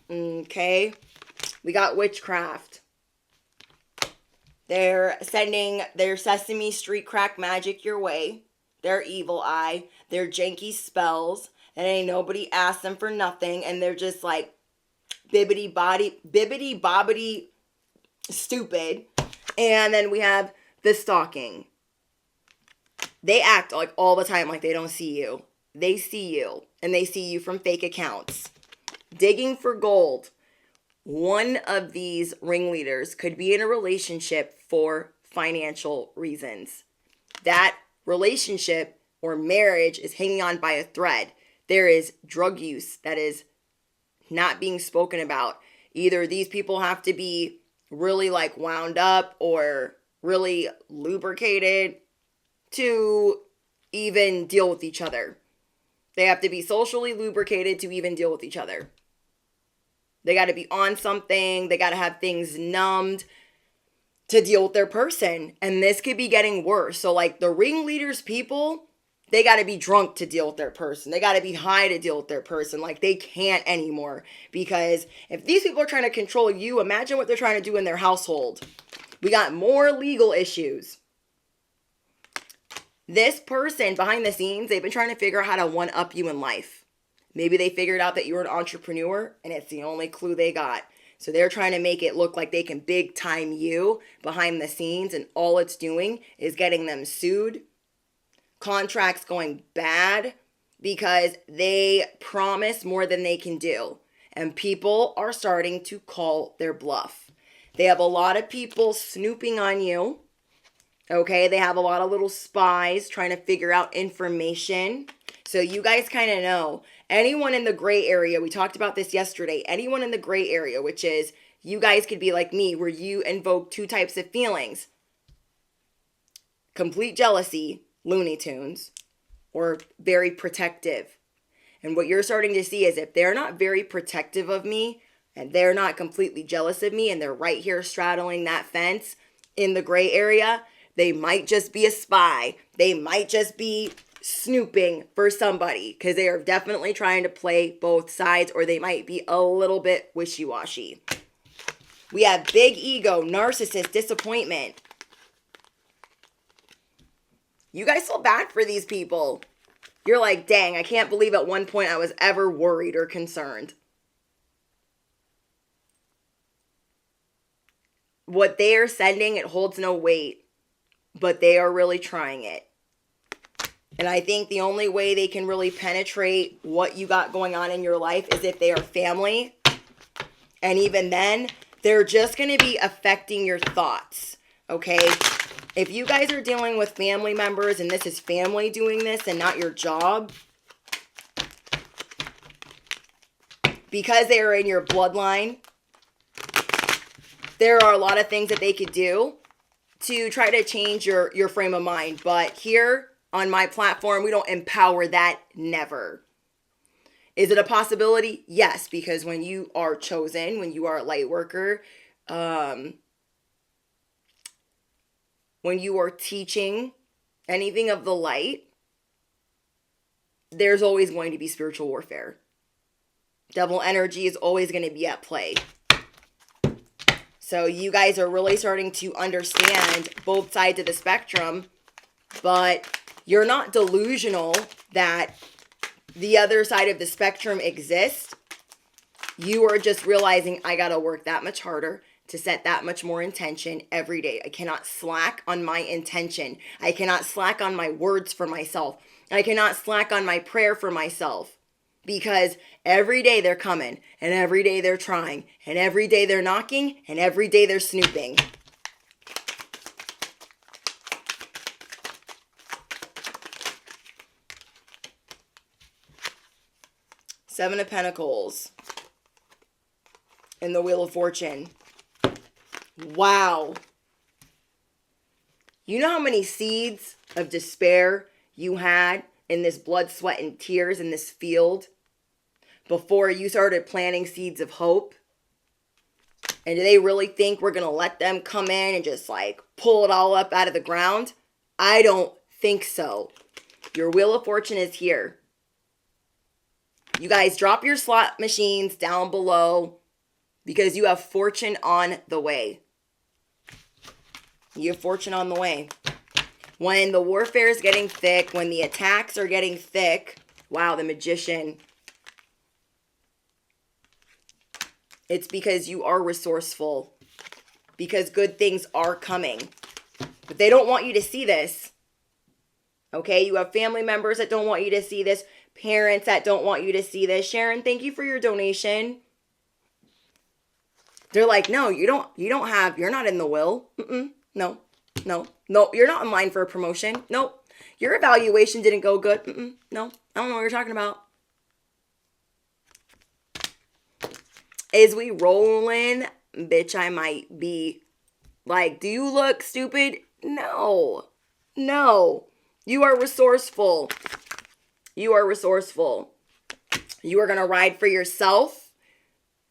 Okay. We got Witchcraft. They're sending their Sesame Street crack magic your way. Their evil eye. Their janky spells. And ain't nobody asked them for nothing. And they're just like bibbity bobbity stupid. And then we have the stalking. They act like all the time like they don't see you. They see you. And they see you from fake accounts. Digging for gold. One of these ringleaders could be in a relationship for financial reasons. That relationship or marriage is hanging on by a thread. There is drug use that is not being spoken about. Either these people have to be really like wound up or really lubricated to even deal with each other. They have to be socially lubricated to even deal with each other. They got to be on something. They got to have things numbed to deal with their person. And this could be getting worse. So like the ringleaders people, they got to be drunk to deal with their person. They got to be high to deal with their person. Like they can't anymore. Because if these people are trying to control you, imagine what they're trying to do in their household. We got more legal issues. This person behind the scenes, they've been trying to figure out how to one-up you in life. Maybe they figured out that you were an entrepreneur and it's the only clue they got. So they're trying to make it look like they can big time you behind the scenes, and all it's doing is getting them sued. Contracts going bad because they promise more than they can do. And people are starting to call their bluff. They have a lot of people snooping on you. Okay, they have a lot of little spies trying to figure out information. So you guys kind of know. Anyone in the gray area, we talked about this yesterday, anyone in the gray area, which is you guys could be like me, where you invoke two types of feelings. Complete jealousy, Looney Tunes, or very protective. And what you're starting to see is if they're not very protective of me, and they're not completely jealous of me, and they're right here straddling that fence in the gray area, they might just be a spy. They might just be snooping for somebody because they are definitely trying to play both sides, or they might be a little bit wishy-washy. We have big ego, narcissist, disappointment. You guys feel bad for these people. You're like, dang, I can't believe at one point I was ever worried or concerned. What they are sending, it holds no weight, but they are really trying it. And I think the only way they can really penetrate what you got going on in your life is if they are family. And even then, they're just going to be affecting your thoughts, okay? If you guys are dealing with family members and this is family doing this and not your job, because they are in your bloodline, there are a lot of things that they could do to try to change your frame of mind. But here on my platform, we don't empower that, never. Is it a possibility? Yes, because when you are chosen, when you are a light worker, when you are teaching anything of the light, there's always going to be spiritual warfare. Devil energy is always going to be at play. So you guys are really starting to understand both sides of the spectrum, but you're not delusional that the other side of the spectrum exists. You are just realizing I got to work that much harder to set that much more intention every day. I cannot slack on my intention. I cannot slack on my words for myself. I cannot slack on my prayer for myself. Because every day they're coming, and every day they're trying, and every day they're knocking, and every day they're snooping. Seven of Pentacles and the Wheel of Fortune. Wow. You know how many seeds of despair you had in this blood, sweat, and tears in this field before you started planting seeds of hope? And do they really think we're going to let them come in and just like pull it all up out of the ground? I don't think so. Your Wheel of Fortune is here. You guys drop your slot machines down below because you have fortune on the way. You have fortune on the way. When the warfare is getting thick, when the attacks are getting thick, wow, the Magician. It's because you are resourceful. Because good things are coming. But they don't want you to see this. Okay, you have family members that don't want you to see this. Parents that don't want you to see this. Sharon, thank you for your donation. They're like, no, you don't have, you're not in the will. No, you're not in line for a promotion. Nope. Your evaluation didn't go good. No, I don't know what you're talking about. Is we rolling? Bitch, I might be. Like, do you look stupid? No. No. You are resourceful. You are resourceful. You are going to ride for yourself.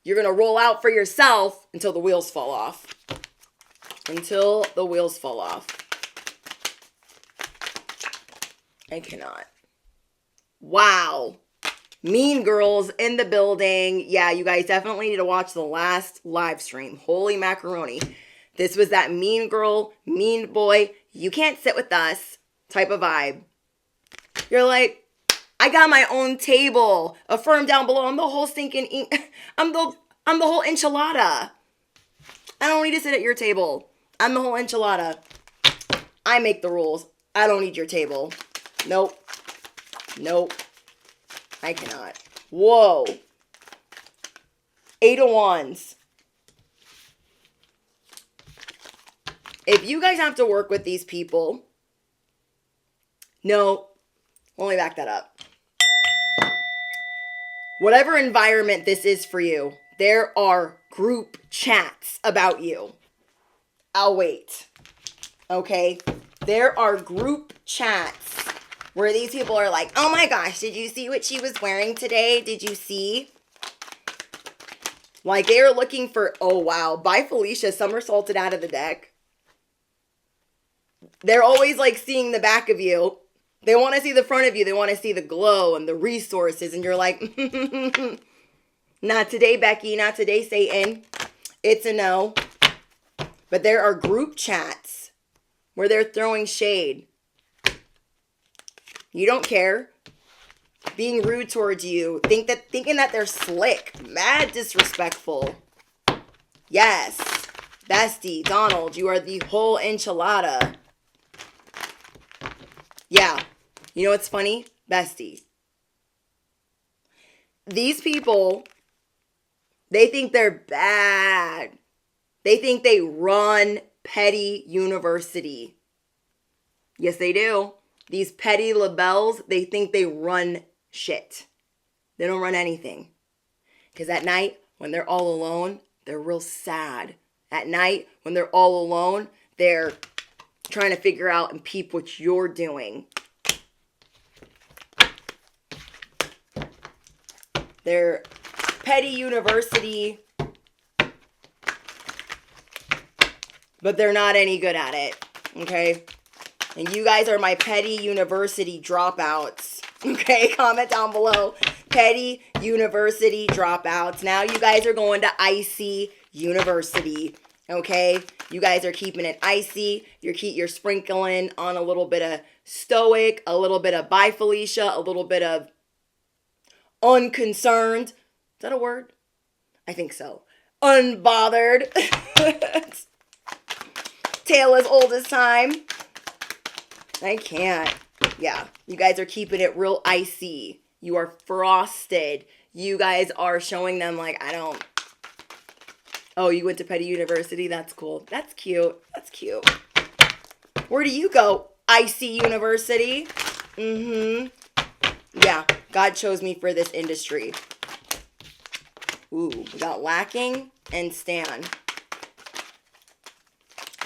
You're going to roll out for yourself until the wheels fall off. Until the wheels fall off. I cannot. Wow. Mean girls in the building. Yeah, you guys definitely need to watch the last live stream. Holy macaroni. This was that mean girl, mean boy, you can't sit with us type of vibe. You're like, I got my own table. Affirm down below. I'm the whole stinking, I'm the whole enchilada. I don't need to sit at your table. I'm the whole enchilada. I make the rules. I don't need your table. Nope. Nope. I cannot. Whoa. 8 of Wands. If you guys have to work with these people, no, let me back that up. Whatever environment this is for you, there are group chats about you. I'll wait. Okay? There are group chats where these people are like, oh my gosh, did you see what she was wearing today? Did you see? Like, they are looking for, oh wow, bye Felicia, somersaulted out of the deck. They're always like seeing the back of you. They want to see the front of you. They want to see the glow and the resources. And you're like, not today, Becky. Not today, Satan. It's a no. But there are group chats where they're throwing shade. You don't care. Being rude towards you. Thinking that they're slick. Mad disrespectful. Yes. Bestie, Donald, you are the whole enchilada. Yeah. You know what's funny? Bestie. These people, they think they're bad. They think they run petty university. Yes, they do. These petty labels, they think they run shit. They don't run anything. Because at night, when they're all alone, they're real sad. At night, when they're all alone, they're trying to figure out and peep what you're doing. They're petty university, but they're not any good at it, okay? And you guys are my petty university dropouts, okay? Comment down below. Petty university dropouts. Now you guys are going to icy university, okay? You guys are keeping it icy. You're sprinkling on a little bit of stoic, a little bit of bye Felicia, a little bit of unconcerned. Is that a word? I think so. Unbothered. Tale as old as time. I can't. Yeah. You guys are keeping it real icy. You are frosted. You guys are showing them like, I don't. Oh, you went to Petty University? That's cool. That's cute. That's cute. Where do you go? Icy University? Mm-hmm. Yeah. God chose me for this industry. Ooh, we got lacking and stan.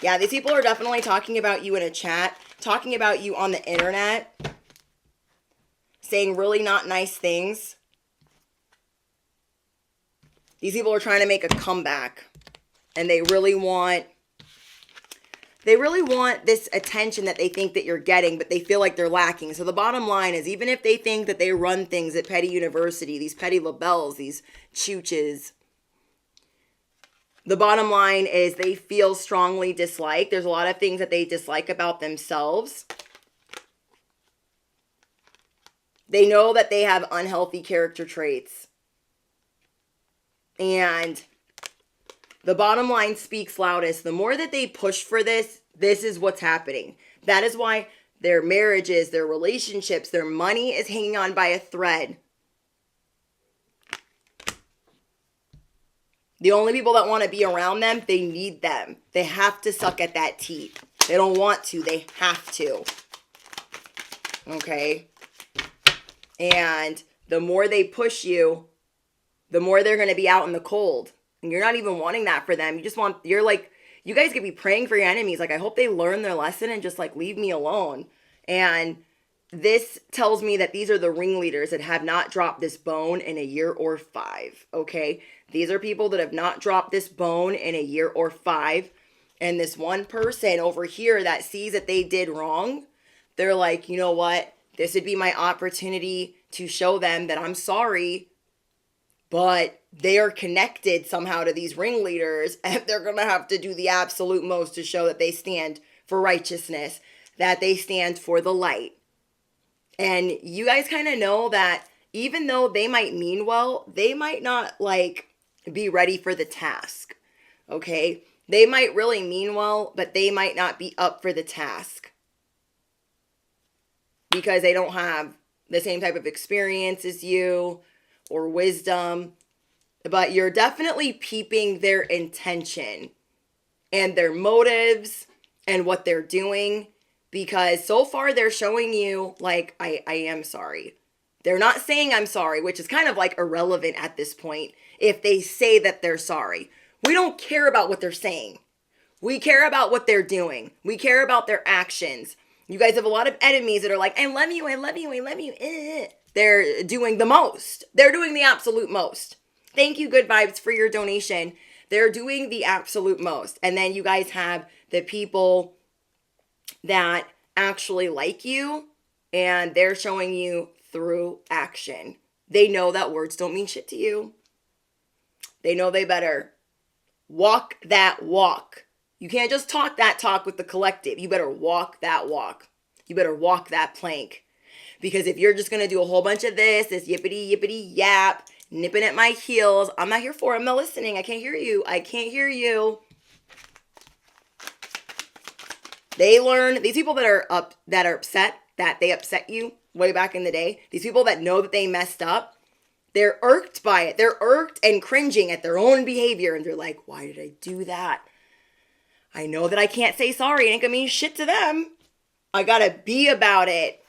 Yeah, these people are definitely talking about you in a chat, talking about you on the internet, saying really not nice things. These people are trying to make a comeback, and they really want this attention that they think that you're getting, but they feel like they're lacking. So the bottom line is, even if they think that they run things at Petty University, these petty labels, these chooches, the bottom line is they feel strongly disliked. There's a lot of things that they dislike about themselves. They know that they have unhealthy character traits. And the bottom line speaks loudest. The more that they push for this, this is what's happening. That is why their marriages, their relationships, their money is hanging on by a thread. The only people that want to be around them, they need them. They have to suck at that tea. They don't want to. They have to. Okay? And the more they push you, the more they're going to be out in the cold. And you're not even wanting that for them. You're like, you guys could be praying for your enemies. Like, I hope they learn their lesson and just like leave me alone. And this tells me that these are the ringleaders that have not dropped this bone in a year or 5. Okay. These are people that have not dropped this bone in a year or 5. And this one person over here that sees that they did wrong, they're like, you know what? This would be my opportunity to show them that I'm sorry, but they are connected somehow to these ringleaders, and they're going to have to do the absolute most to show that they stand for righteousness, that they stand for the light. And you guys kind of know that even though they might mean well, they might not like be ready for the task. Okay? They might really mean well, but they might not be up for the task because they don't have the same type of experience as you or wisdom. But you're definitely peeping their intention and their motives and what they're doing, because so far they're showing you like, I am sorry. They're not saying I'm sorry, which is kind of like irrelevant at this point if they say that they're sorry. We don't care about what they're saying. We care about what they're doing. We care about their actions. You guys have a lot of enemies that are like, I love you, I love you, I love you. They're doing the most. They're doing the absolute most. Thank you, Good Vibes, for your donation. They're doing the absolute most. And then you guys have the people that actually like you, and they're showing you through action. They know that words don't mean shit to you. They know they better walk that walk. You can't just talk that talk with the collective. You better walk that walk. You better walk that plank. Because if you're just going to do a whole bunch of this yippity yap, nipping at my heels, I'm not here for it. I'm not listening. I can't hear you. I can't hear you. They learn, these people that are upset, that they upset you way back in the day, these people that know that they messed up, they're irked by it. They're irked and cringing at their own behavior. And they're like, why did I do that? I know that I can't say sorry. It ain't gonna mean shit to them. I gotta be about it.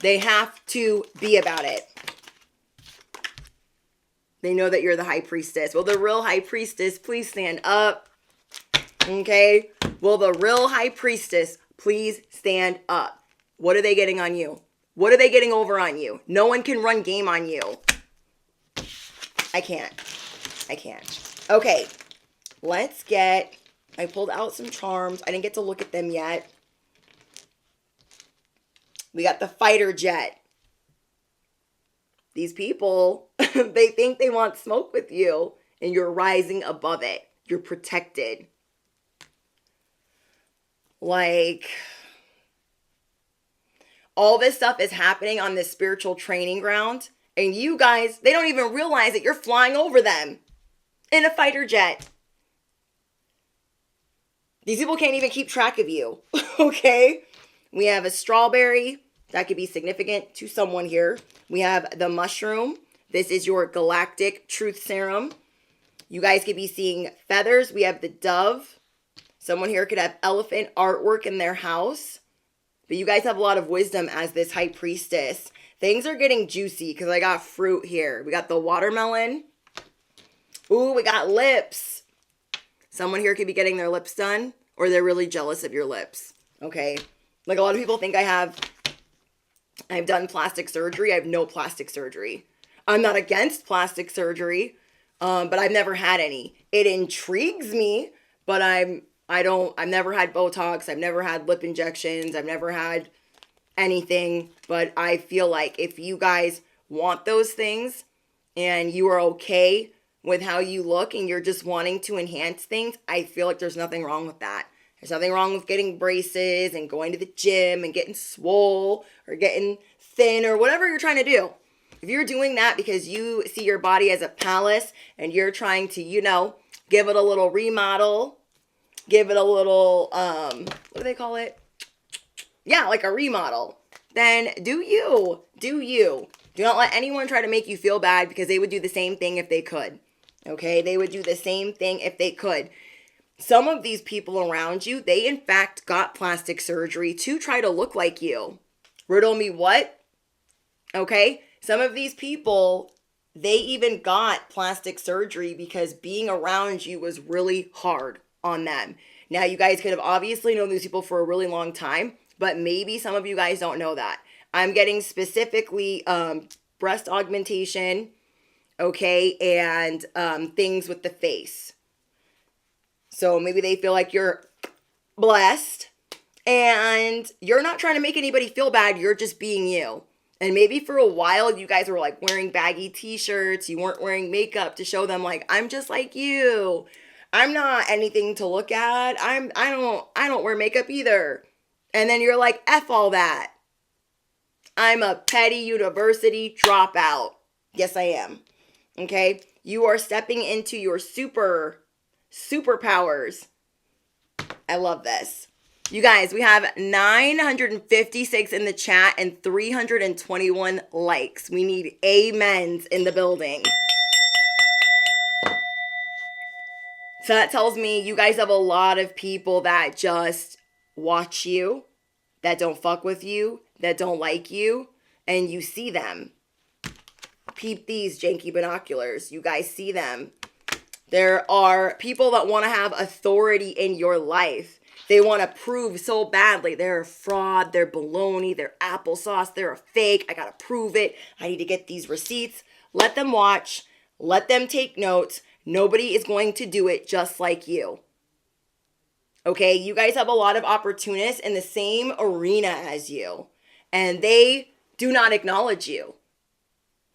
They have to be about it. They know that you're the high priestess. Will the real high priestess please stand up? Okay. Will the real high priestess please stand up? What are they getting on you? What are they getting over on you? No one can run game on you. I can't. Okay. I pulled out some charms. I didn't get to look at them yet. We got the fighter jet. These people, they think they want smoke with you, and you're rising above it. You're protected. Like, all this stuff is happening on this spiritual training ground, and you guys, they don't even realize that you're flying over them in a fighter jet. These people can't even keep track of you, okay? We have a strawberry. That could be significant to someone here. We have the mushroom. This is your galactic truth serum. You guys could be seeing feathers. We have the dove. Someone here could have elephant artwork in their house. But you guys have a lot of wisdom as this high priestess. Things are getting juicy because I got fruit here. We got the watermelon. Ooh, we got lips. Someone here could be getting their lips done, or they're really jealous of your lips. Okay? Like, a lot of people think I've done plastic surgery. I have no plastic surgery. I'm not against plastic surgery, but I've never had any. It intrigues me, but I've never had Botox. I've never had lip injections. I've never had anything. But I feel like if you guys want those things and you are okay with how you look and you're just wanting to enhance things, I feel like there's nothing wrong with that. There's nothing wrong with getting braces and going to the gym and getting swole or getting thin or whatever you're trying to do. If you're doing that because you see your body as a palace and you're trying to, give it a little remodel, give it a little, what do they call it? Yeah, like a remodel. Then do you. Do not let anyone try to make you feel bad, because they would do the same thing if they could. Okay? They would do the same thing if they could. Some of these people around you, they in fact got plastic surgery to try to look like you. Riddle me what? Okay? Some of these people, They even got plastic surgery because being around you was really hard on them. Now, you guys could have obviously known these people for a really long time, but maybe some of you guys don't know that. I'm getting specifically breast augmentation, okay, and things with the face. So maybe they feel like you're blessed and you're not trying to make anybody feel bad. You're just being you. And maybe for a while you guys were like wearing baggy t-shirts. You weren't wearing makeup to show them like, I'm just like you. I'm not anything to look at. I don't wear makeup either. And then you're like, F all that. I'm a petty university dropout. Yes, I am. Okay? You are stepping into your superpowers. I love this. You guys, we have 956 in the chat and 321 likes. We need amens in the building. So that tells me you guys have a lot of people that just watch you, that don't fuck with you, that don't like you, and you see them. Peep these janky binoculars. You guys see them. There are people that want to have authority in your life. They want to prove so badly. They're a fraud. They're baloney. They're applesauce. They're a fake. I got to prove it. I need to get these receipts. Let them watch. Let them take notes. Nobody is going to do it just like you. Okay? You guys have a lot of opportunists in the same arena as you. And they do not acknowledge you.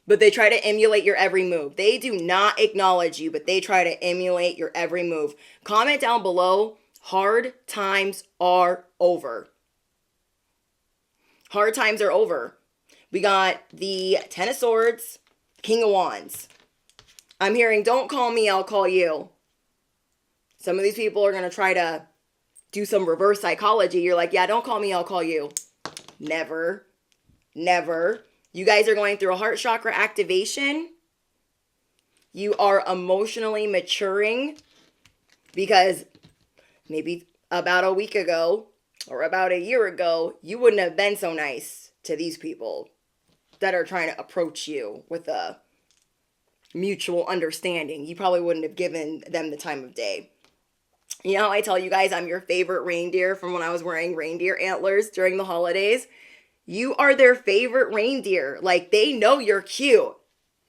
But they try to emulate your every move. They do not acknowledge you, but they try to emulate your every move. Comment down below. Hard times are over. Hard times are over. We got the Ten of Swords, King of Wands. I'm hearing, don't call me, I'll call you. Some of these people are going to try to do some reverse psychology. You're like, yeah, don't call me, I'll call you. Never. Never. You guys are going through a heart chakra activation. You are emotionally maturing because maybe about a week ago or about a year ago, you wouldn't have been so nice to these people that are trying to approach you with a mutual understanding. You probably wouldn't have given them the time of day. You know, I tell you guys I'm your favorite reindeer from when I was wearing reindeer antlers during the holidays. You are their favorite reindeer. Like, they know you're cute.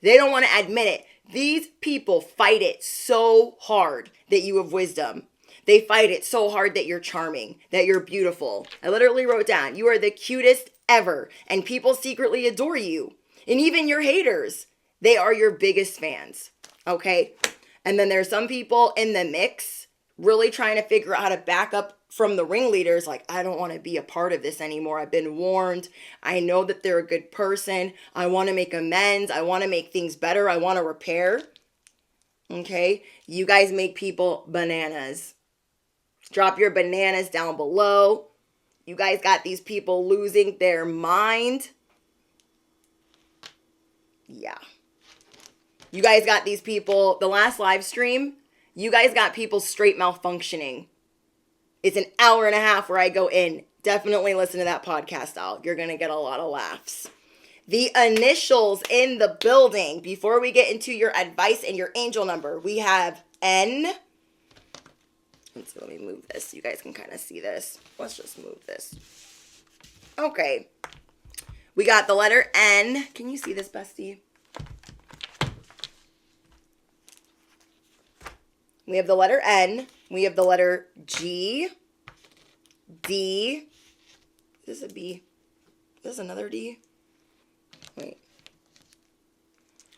They don't want to admit it. These people fight it so hard that you have wisdom. They fight it so hard that you're charming, that you're beautiful. I literally wrote down, you are the cutest ever. And people secretly adore you. And even your haters, they are your biggest fans. Okay? And then there's some people in the mix really trying to figure out how to back up from the ringleaders. Like, I don't want to be a part of this anymore. I've been warned. I know that they're a good person. I want to make amends. I want to make things better. I want to repair. Okay? You guys make people bananas. Drop your bananas down below. You guys got these people losing their mind. Yeah. You guys got these people, the last live stream, you guys got people straight malfunctioning. It's an hour and a half where I go in. Definitely listen to that podcast out. You're going to get a lot of laughs. The initials in the building. Before we get into your advice and your angel number, we have N. Let me move this. You guys can kind of see this. Let's just move this. Okay. We got the letter N. Can you see this, bestie? We have the letter N. We have the letter G. D. Is this a B? Is this another D? Wait.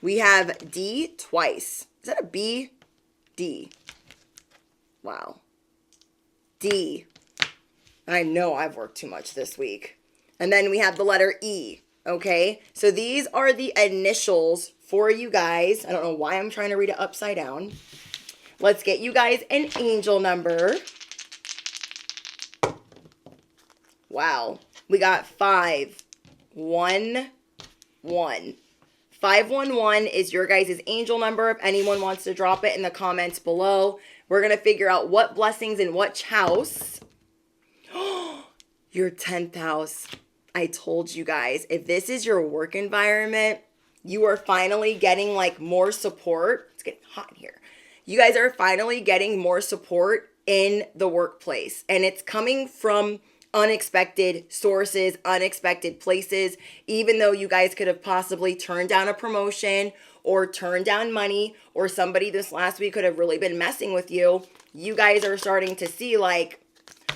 We have D twice. Is that a B? D. Wow. D. I know I've worked too much this week. And then we have the letter E. Okay? So these are the initials for you guys. I don't know why I'm trying to read it upside down. Let's get you guys an angel number. Wow. We got 511. 511 is your guys' angel number. If anyone wants to drop it in the comments below, we're going to figure out what blessings in which house. Your 10th house. I told you guys, if this is your work environment, You are finally getting like more support. It's getting hot in here. You guys are finally getting more support in the workplace, and it's coming from unexpected sources, unexpected places. Even though you guys could have possibly turned down a promotion or turned down money, or somebody this last week could have really been messing with you, you guys are starting to see like,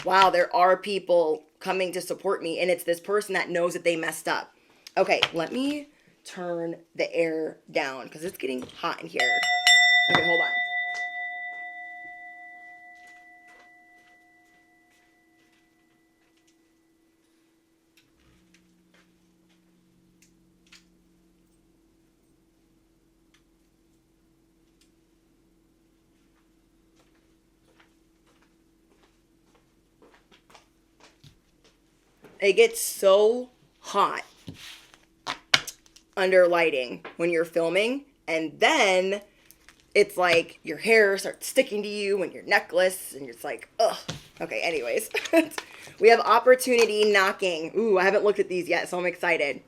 wow, there are people coming to support me, and it's this person that knows that they messed up. Okay, let me turn the air down because it's getting hot in here. Okay, hold on. It gets so hot under lighting when you're filming, and then it's like your hair starts sticking to you and your necklace, and it's like, ugh. Okay, anyways. We have opportunity knocking. Ooh, I haven't looked at these yet, so I'm excited.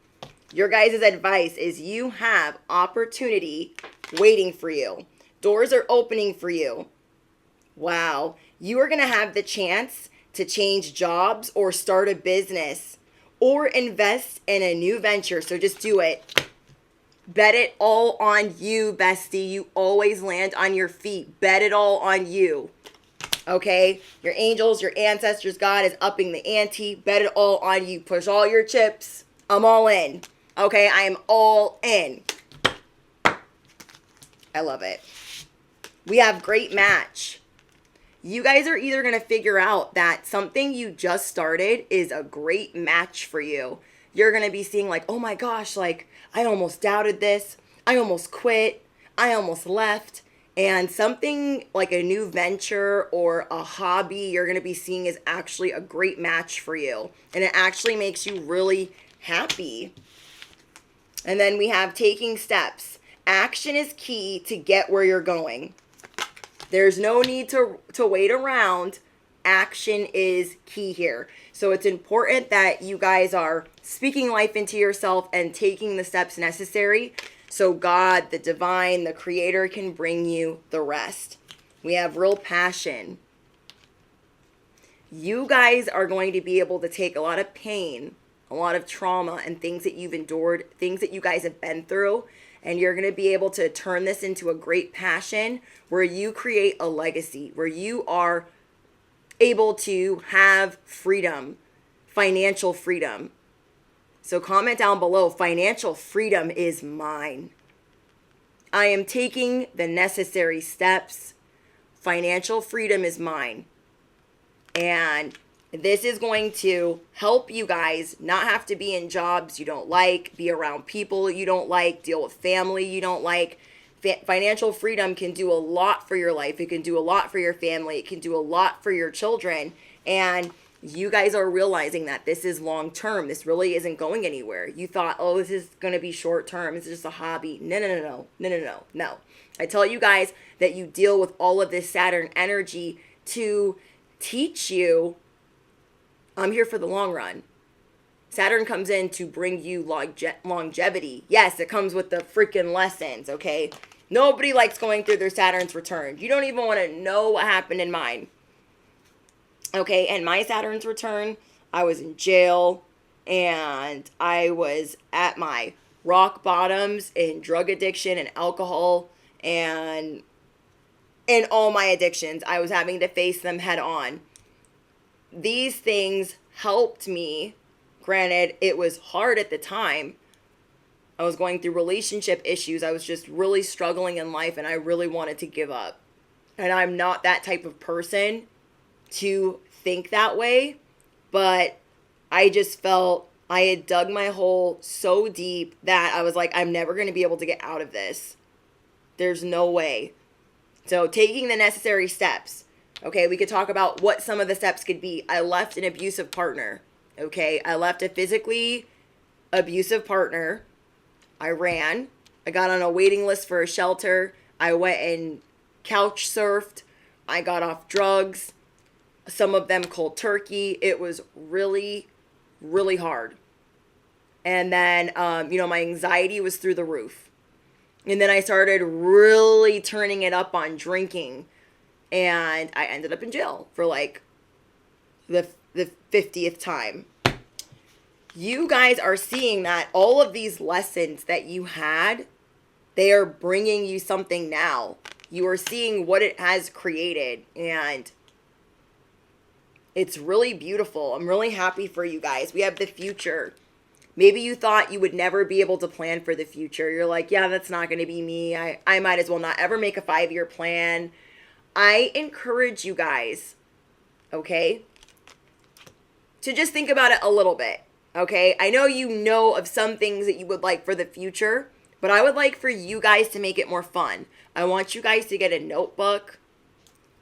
Your guys' advice is you have opportunity waiting for you. Doors are opening for you. Wow. You are going to have the chance to change jobs or start a business or invest in a new venture. So just do it. Bet it all on you, bestie. You always land on your feet. Bet it all on you. Okay? Your angels, your ancestors, God is upping the ante. Bet it all on you. Push all your chips. I'm all in. Okay? I am all in. I love it. We have great match. You guys are either going to figure out that something you just started is a great match for you. You're going to be seeing like, oh my gosh, like I almost doubted this. I almost quit. I almost left. And something like a new venture or a hobby you're going to be seeing is actually a great match for you. And it actually makes you really happy. And then we have taking steps. Action is key to get where you're going. There's no need to wait around. Action is key here. So it's important that you guys are speaking life into yourself and taking the steps necessary so God, the divine, the creator can bring you the rest. We have real passion. You guys are going to be able to take a lot of pain, a lot of trauma and things that you've endured, things that you guys have been through, and you're going to be able to turn this into a great passion where you create a legacy, where you are able to have freedom, financial freedom. So comment down below, financial freedom is mine. I am taking the necessary steps. Financial freedom is mine. And this is going to help you guys not have to be in jobs you don't like, be around people you don't like, deal with family you don't like. Financial freedom can do a lot for your life. It can do a lot for your family. It can do a lot for your children. And you guys are realizing that this is long term. This really isn't going anywhere. You thought, oh, this is going to be short term. It's just a hobby. No. I tell you guys that you deal with all of this Saturn energy to teach you I'm here for the long run. Saturn comes in to bring you longevity. Yes, it comes with the freaking lessons, okay? Nobody likes going through their Saturn's return. You don't even want to know what happened in mine. Okay, and my Saturn's return, I was in jail, and I was at my rock bottoms in drug addiction and alcohol, and in all my addictions. I was having to face them head on. These things helped me. Granted, it was hard at the time. I was going through relationship issues. I was just really struggling in life, and I really wanted to give up. And I'm not that type of person to think that way, but I just felt I had dug my hole so deep that I was like, I'm never going to be able to get out of this. There's no way. So taking the necessary steps. Okay, we could talk about what some of the steps could be. I left an abusive partner. Okay, I left a physically abusive partner. I ran. I got on a waiting list for a shelter. I went and couch surfed. I got off drugs. Some of them cold turkey. It was really, really hard. And then, my anxiety was through the roof. And then I started really turning it up on drinking. And I ended up in jail for like the 50th time. You guys are seeing that all of these lessons that you had, they are bringing you something now. You are seeing what it has created, and it's really beautiful. I'm really happy for you guys. We have the future. Maybe you thought you would never be able to plan for the future. You're like, yeah, that's not going to be me. I might as well not ever make a 5-year plan. I encourage you guys, okay, to just think about it a little bit. Okay, I know you know of some things that you would like for the future, but I would like for you guys to make it more fun. I want you guys to get a notebook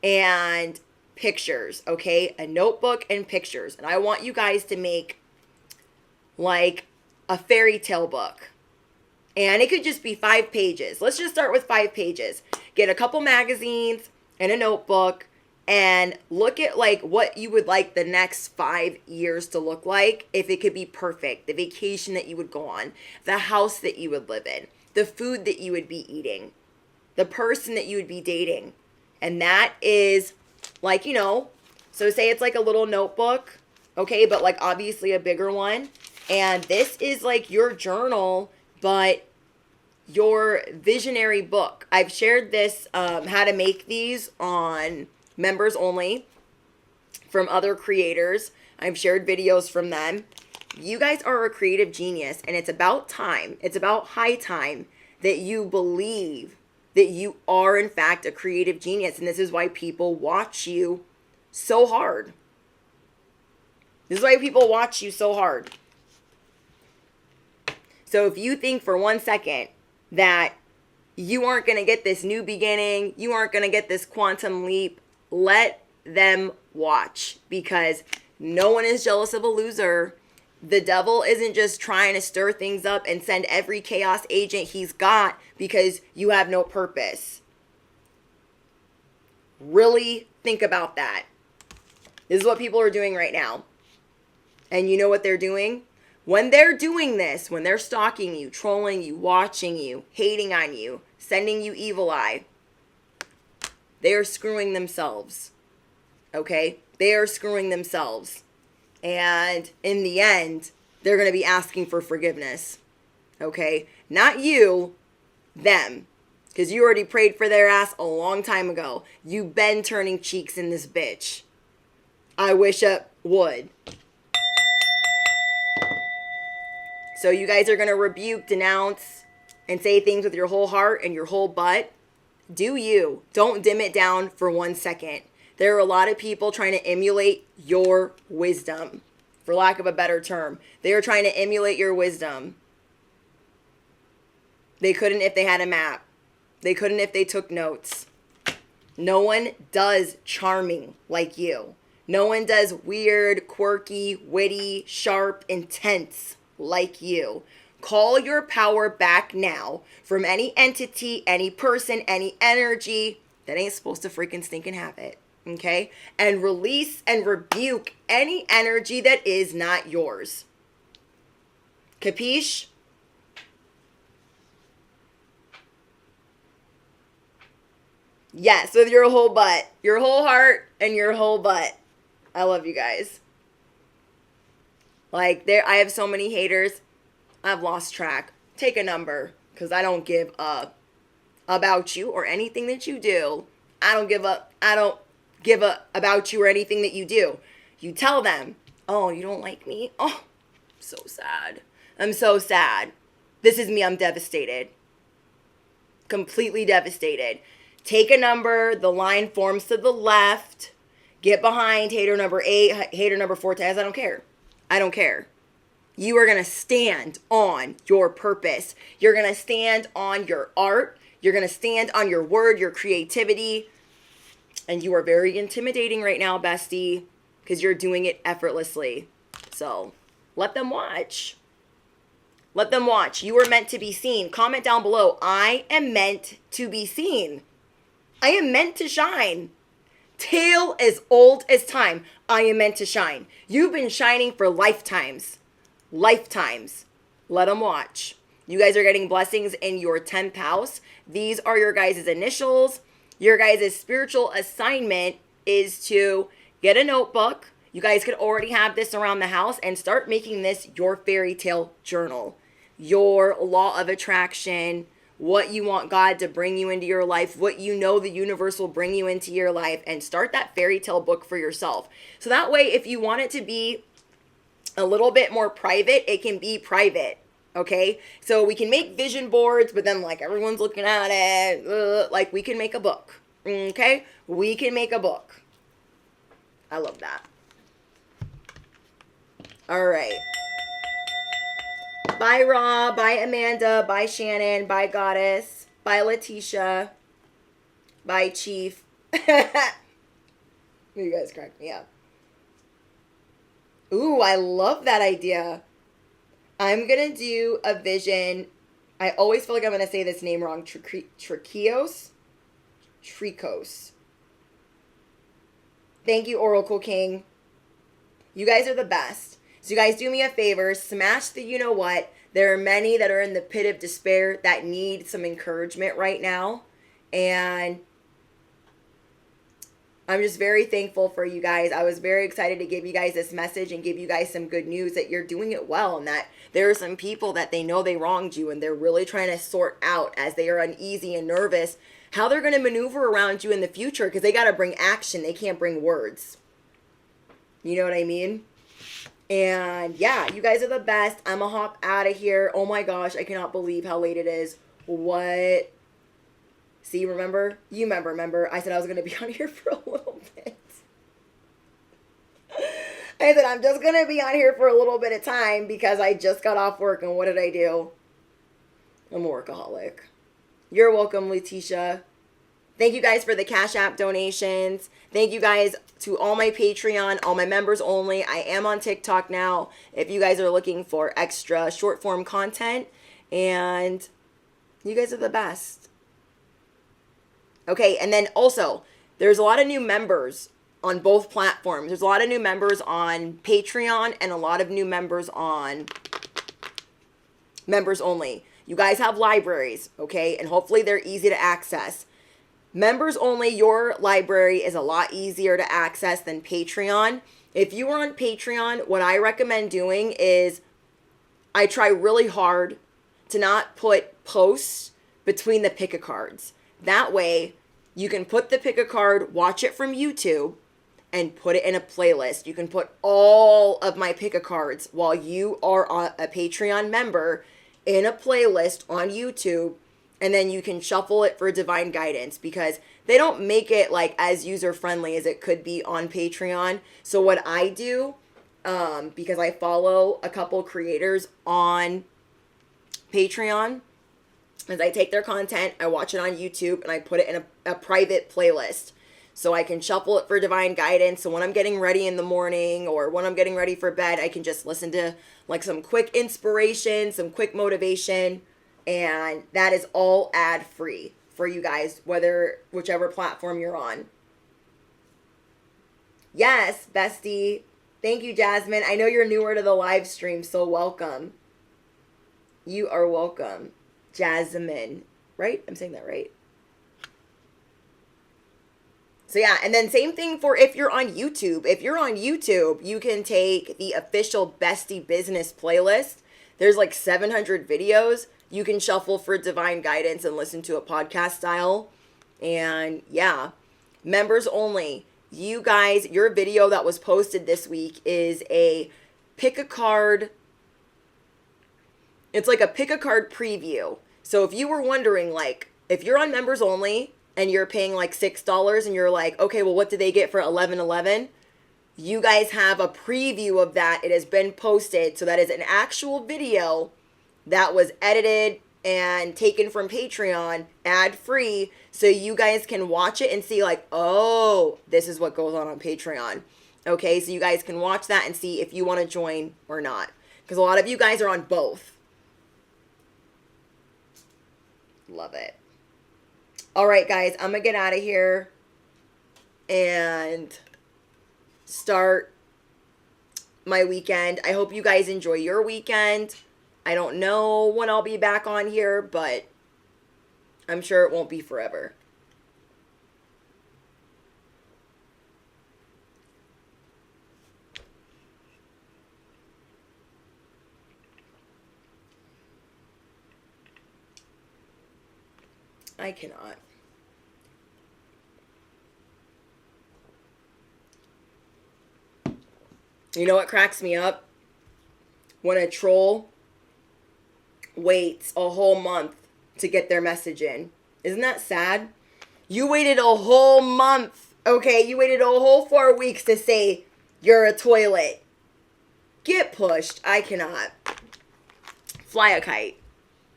and pictures, okay? A notebook and pictures. And I want you guys to make like a fairy tale book. And it could just be 5 pages. Let's just start with 5 pages. Get a couple magazines and a notebook and look at like what you would like the next 5 years to look like. If it could be perfect, the vacation that you would go on, the house that you would live in, the food that you would be eating, the person that you would be dating. And that is like, so say it's like a little notebook, okay, but like obviously a bigger one. And this is like your journal, but your visionary book. I've shared this, how to make these on members only from other creators. I've shared videos from them. You guys are a creative genius, and it's about time. It's about high time that you believe that you are in fact a creative genius. And this is why people watch you so hard. This is why people watch you so hard. So if you think for 1 second that you aren't going to get this new beginning, you aren't going to get this quantum leap, let them watch, because no one is jealous of a loser. The devil isn't just trying to stir things up and send every chaos agent he's got because you have no purpose. Really think about that. This is what people are doing right now. And you know what they're doing? When they're doing this, when they're stalking you, trolling you, watching you, hating on you, sending you evil eye, they are screwing themselves. Okay? They are screwing themselves. And in the end, they're going to be asking for forgiveness. Okay? Not you, them. Because you already prayed for their ass a long time ago. You've been turning cheeks in this bitch. I wish it would. So you guys are going to rebuke, denounce, and say things with your whole heart and your whole butt. Do you. Don't dim it down for 1 second. There are a lot of people trying to emulate your wisdom, for lack of a better term. They are trying to emulate your wisdom. They couldn't if they had a map. They couldn't if they took notes. No one does charming like you. No one does weird, quirky, witty, sharp, intense like you. Call your power back now from any entity, any person, any energy that ain't supposed to freaking stinking have it. Okay? And release and rebuke any energy that is not yours. Capiche? Yes, with your whole butt. Your whole heart and your whole butt. I love you guys. Like, I have so many haters. I've lost track. Take a number, because I don't give up about you or anything that you do. I don't give up about you or anything that you do. You tell them, oh, you don't like me? Oh, I'm so sad. I'm so sad. This is me. I'm devastated. Completely devastated. Take a number. The line forms to the left. Get behind hater number 8, hater number 4. I don't care. I don't care. You are going to stand on your purpose. You're going to stand on your art. You're going to stand on your word, your creativity. And you are very intimidating right now, bestie, because you're doing it effortlessly. So let them watch. Let them watch. You are meant to be seen. Comment down below. I am meant to be seen. I am meant to shine. Tale as old as time. I am meant to shine. You've been shining for lifetimes. Lifetimes. Let them watch. You guys are getting blessings in your 10th house. These are your guys' initials. Your guys' spiritual assignment is to get a notebook. You guys could already have this around the house and start making this your fairy tale journal, your law of attraction, what you want God to bring you into your life, what you know the universe will bring you into your life, and start that fairy tale book for yourself. So that way, if you want it to be a little bit more private, it can be private. Okay, so we can make vision boards, but then like everyone's looking at it. Like we can make a book. Okay, we can make a book. I love that. All right. Bye, Raw. Bye, Amanda. Bye, Shannon. Bye, Goddess. Bye, Letitia. Bye, Chief. You guys crack me up. Ooh, I love that idea. I'm going to do a vision. I always feel like I'm going to say this name wrong. Trichos. Thank you, Oracle King. You guys are the best. So you guys do me a favor. Smash the you know what. There are many that are in the pit of despair that need some encouragement right now. And I'm just very thankful for you guys. I was very excited to give you guys this message and give you guys some good news that you're doing it well, and that there are some people that they know they wronged you and they're really trying to sort out, as they are uneasy and nervous, how they're going to maneuver around you in the future, because they got to bring action. They can't bring words. You know what I mean? And yeah, you guys are the best. I'm going to hop out of here. Oh my gosh, I cannot believe how late it is. What? See, remember? You remember. I said I was going to be on here for a little bit. I said I'm just going to be on here for a little bit of time because I just got off work, and what did I do? I'm a workaholic. You're welcome, Letitia. Thank you guys for the Cash App donations. Thank you guys to all my Patreon, all my members only. I am on TikTok now if you guys are looking for extra short form content. And you guys are the best. Okay, and then also, there's a lot of new members on both platforms. There's a lot of new members on Patreon and a lot of new members on members only. You guys have libraries, okay? And hopefully they're easy to access. Members only, your library is a lot easier to access than Patreon. If you are on Patreon, what I recommend doing is I try really hard to not put posts between the pick a cards. That way, you can put the pick a card, watch it from YouTube, and put it in a playlist. You can put all of my pick a cards while you are a Patreon member in a playlist on YouTube, and then you can shuffle it for divine guidance, because they don't make it like as user friendly as it could be on Patreon. So what I do, because I follow a couple creators on Patreon, is I take their content, I watch it on YouTube, and I put it in a private playlist. So I can shuffle it for divine guidance. So when I'm getting ready in the morning or when I'm getting ready for bed, I can just listen to like some quick inspiration, some quick motivation. And that is all ad free for you guys, whichever platform you're on. Yes, bestie. Thank you, Jasmine. I know you're newer to the live stream, so welcome. You are welcome. Jasmine, right? I'm saying that right. So yeah, and then same thing for if you're on YouTube. If you're on YouTube, you can take the official Bestie Business playlist. There's like 700 videos. You can shuffle for divine guidance and listen to a podcast style. And yeah, members only. You guys, your video that was posted this week is a pick a card. It's like a pick a card preview. So if you were wondering, like, if you're on members only and you're paying like $6 and you're like, okay, well, what do they get for $11.11? You guys have a preview of that. It has been posted. So that is an actual video that was edited and taken from Patreon, ad-free, so you guys can watch it and see like, oh, this is what goes on Patreon. Okay, so you guys can watch that and see if you want to join or not. Because a lot of you guys are on both. Love it. All right, guys, I'm going to get out of here and start my weekend. I hope you guys enjoy your weekend. I don't know when I'll be back on here, but I'm sure it won't be forever. I cannot. You know what cracks me up? When a troll waits a whole month to get their message in. Isn't that sad? You waited a whole month, okay? You waited a whole 4 weeks to say you're a toilet. Get pushed. I cannot. Fly a kite.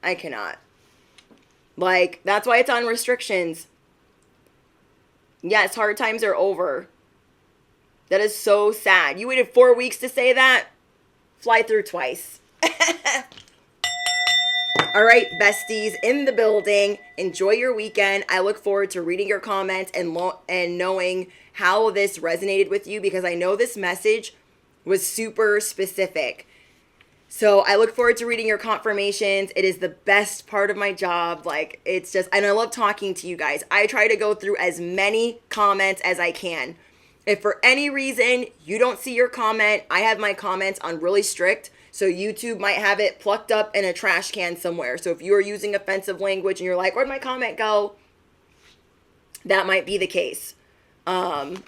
I cannot. Like, that's why it's on restrictions. Yes, hard times are over. That is so sad. You waited 4 weeks to say that? Fly through twice. All right, besties in the building. Enjoy your weekend. I look forward to reading your comments and knowing how this resonated with you, because I know this message was super specific. So I look forward to reading your confirmations. It is the best part of my job. Like, it's just, and I love talking to you guys. I try to go through as many comments as I can. If for any reason you don't see your comment, I have my comments on really strict. So YouTube might have it plucked up in a trash can somewhere. So if you are using offensive language and you're like, where'd my comment go? That might be the case. But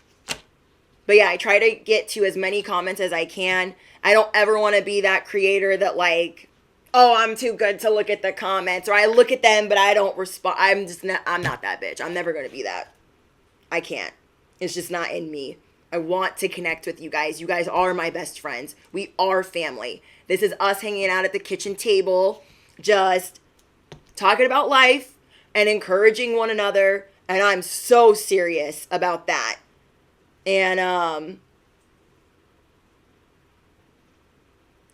yeah, I try to get to as many comments as I can. I don't ever want to be that creator that like, oh, I'm too good to look at the comments, or I look at them, but I don't respond. I'm not that bitch. I'm never going to be that. I can't. It's just not in me. I want to connect with you guys. You guys are my best friends. We are family. This is us hanging out at the kitchen table, just talking about life and encouraging one another. And I'm so serious about that. And,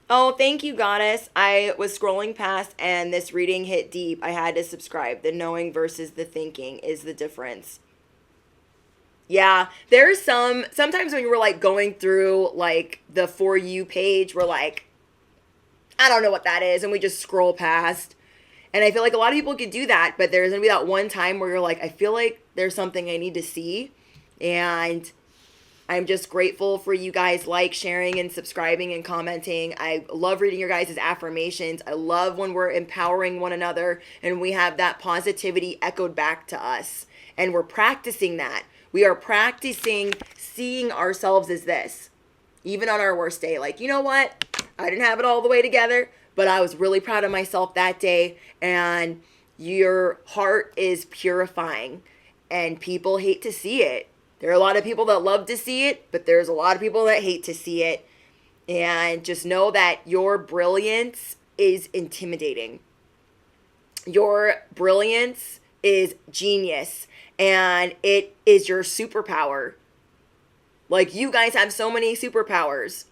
oh, thank you, Goddess. I was scrolling past and this reading hit deep. I had to subscribe. The knowing versus the thinking is the difference. Yeah, there's sometimes when we're like going through like the For You page, we're like, I don't know what that is. And we just scroll past. And I feel like a lot of people could do that, but there's going to be that one time where you're like, I feel like there's something I need to see. And I'm just grateful for you guys like, sharing, and subscribing and commenting. I love reading your guys' affirmations. I love when we're empowering one another and we have that positivity echoed back to us. And we're practicing that. We are practicing seeing ourselves as this, even on our worst day. Like, you know what? I didn't have it all the way together, but I was really proud of myself that day. And your heart is purifying, and people hate to see it. There are a lot of people that love to see it, but there's a lot of people that hate to see it. And just know that your brilliance is intimidating. Your brilliance is genius. And it is your superpower. Like, you guys have so many superpowers.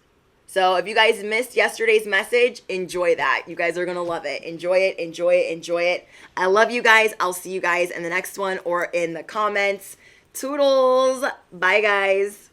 So if you guys missed yesterday's message, enjoy that. You guys are going to love it. Enjoy it, enjoy it, enjoy it. I love you guys. I'll see you guys in the next one or in the comments. Toodles. Bye, guys.